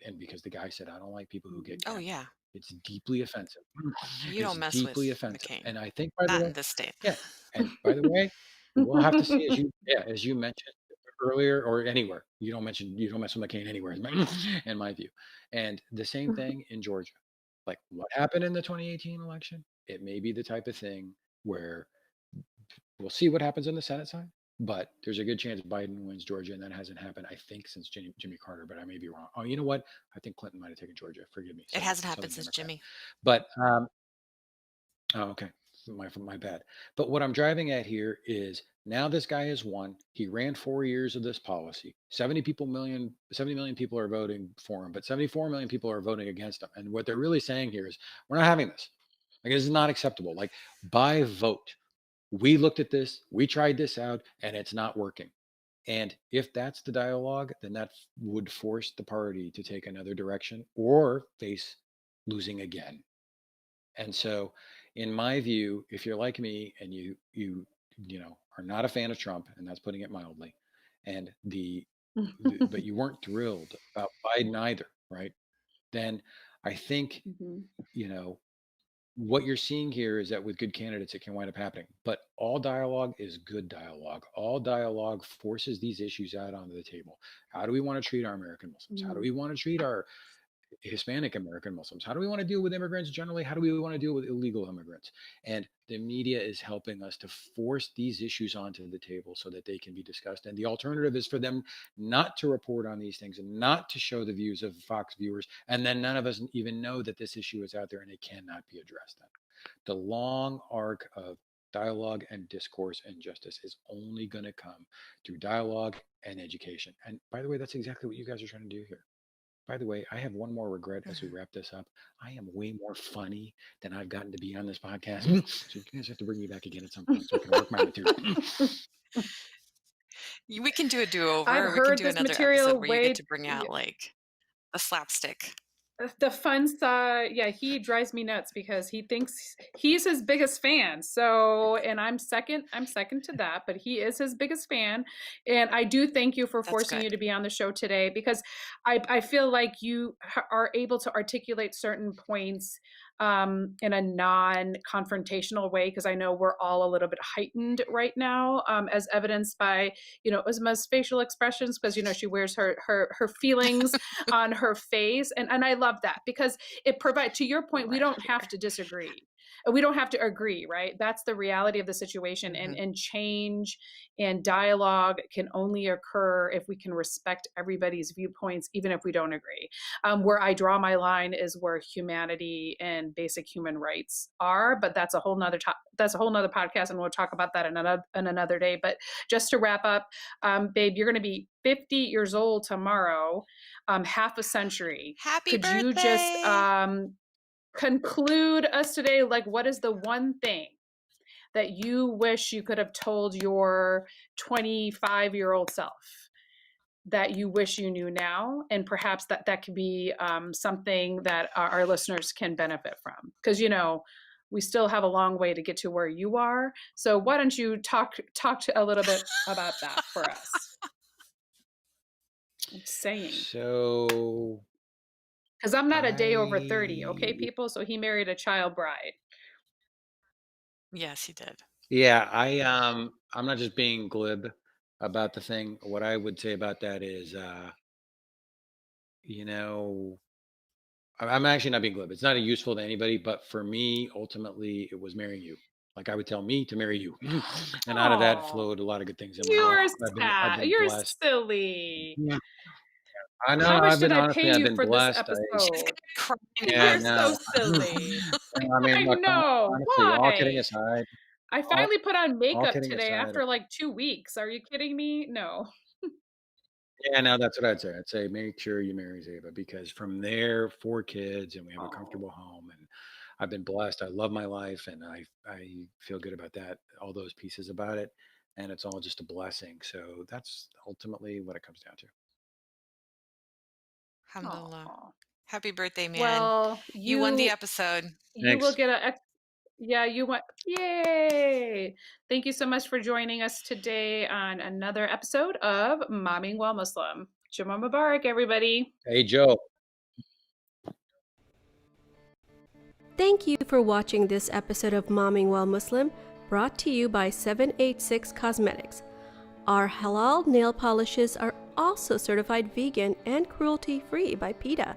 and because the guy said, I don't like people who get Oh, captured. yeah. It's deeply offensive. You It's don't mess deeply with offensive. McCain. And I think, by the Not way, in this state. yeah. And by the way, we'll have to see as you mentioned earlier or anywhere. You don't mess with McCain anywhere, in my view. And the same thing in Georgia. Like what happened in the 2018 election? It may be the type of thing where we'll see what happens on the Senate side, but there's a good chance Biden wins Georgia, and that hasn't happened, I think, since Jimmy Carter, but I may be wrong. Oh, you know what? I think Clinton might have taken Georgia. Forgive me, It hasn't happened Southern since Democrat. Jimmy. But oh, okay, my bad. But what I'm driving at here is now this guy has won. He ran 4 years of this policy. 70 million people are voting for him, but 74 million people are voting against him. And what they're really saying here is, we're not having this. Like, this is not acceptable. Like, by vote, we looked at this, we tried this out, and it's not working. And if that's the dialogue, then that would force the party to take another direction or face losing again. And so, in my view, if you're like me and you are not a fan of Trump, and that's putting it mildly, and but you weren't thrilled about Biden either, right? Then I think Mhm. you know what you're seeing here is that with good candidates, it can wind up happening. But all dialogue is good dialogue. All dialogue forces these issues out onto the table. How do we want to treat our American Muslims? How do Mhm. we want to treat our Hispanic American Muslims? How do we want to deal with immigrants generally? How do we want to deal with illegal immigrants? And the media is helping us to force these issues onto the table so that they can be discussed. And the alternative is for them not to report on these things and not to show the views of Fox viewers. And then none of us even know that this issue is out there and it cannot be addressed. Then the long arc of dialogue and discourse and justice is only going to come through dialogue and education. And by the way, that's exactly what you guys are trying to do here. By the way, I have one more regret as we Mhm. wrap this up. I am way more funny than I've gotten to be on this podcast. So you guys have to bring me back again at some point so I can work my material. We can do a I've do-over, or we can heard do this another episode material where you get way. to bring out like the slapstick. The fun side, yeah, he drives me nuts because he thinks he's his biggest fan. So, and I'm second to that, but he is his biggest fan. And I do thank you for That's forcing good. you to be on the show today because I feel like you are able to articulate certain points in a non-confrontational way because I know we're all a little bit heightened right now, as evidenced by Uzma's facial expressions because she wears her feelings on her face, and I love that because it provides, to your point, we Right don't have here. to disagree, we don't have to agree, right? That's the reality of the situation, and Mhm. change and dialogue can only occur if we can respect everybody's viewpoints, even if we don't agree. Where I draw my line is where humanity and basic human rights are, but that's a whole nother that's a whole nother podcast, and we'll talk about that in another day. But just to wrap up, babe, you're going to be 50 years old tomorrow, half a century. Happy Could you just birthday! conclude us today? Like, what is the one thing that you wish you could have told your 25-year-old self that you wish you knew now? And perhaps that could be something that our listeners can benefit from. Because, we still have a long way to get to where you are. So why don't you talk to a little bit about that for us? I'm saying. So Because I'm not a day over 30, okay, I people? So he married a child bride. Yes, he did. yeah, I'm not just being glib about the thing. What I would say about that is you know I'm actually not being glib. It's not useful to anybody, but for me, ultimately, it was marrying you. Like I would tell me to marry you, and out of that Oh, flowed a lot of good things in my life. you're I've sad. been You're blessed. silly. Yeah, I know. How much I've did been I honestly, pay I've you been for this blessed. She's episode? gonna be crying Yeah, You're here. so no. silly. I mean, I look, know. honestly, all kidding Why? aside, I all finally put on all makeup kidding today aside, after like 2 weeks. Are you kidding me? No. yeah, no, that's what I'd say. I'd say make sure you marry Zeba because from there, 4 kids, and we have a Oh. comfortable home, and I've been blessed. I love my life, and I feel good about that. All those pieces about it, and it's all just a blessing. So that's ultimately what it comes down to. Alhamdulillah. Oh. Happy birthday, man. Well, You won the you episode. you will Thanks. get yeah, you went. Yay! Thank you so much for joining us today on another episode of Mommyingwhilemuslim. Jummah Mubarak, everybody. Hey, Joe. Thank you for watching this episode of Mommyingwhilemuslim, brought to you by 786 Cosmetics. Our halal nail polishes are also certified vegan and cruelty-free by PETA.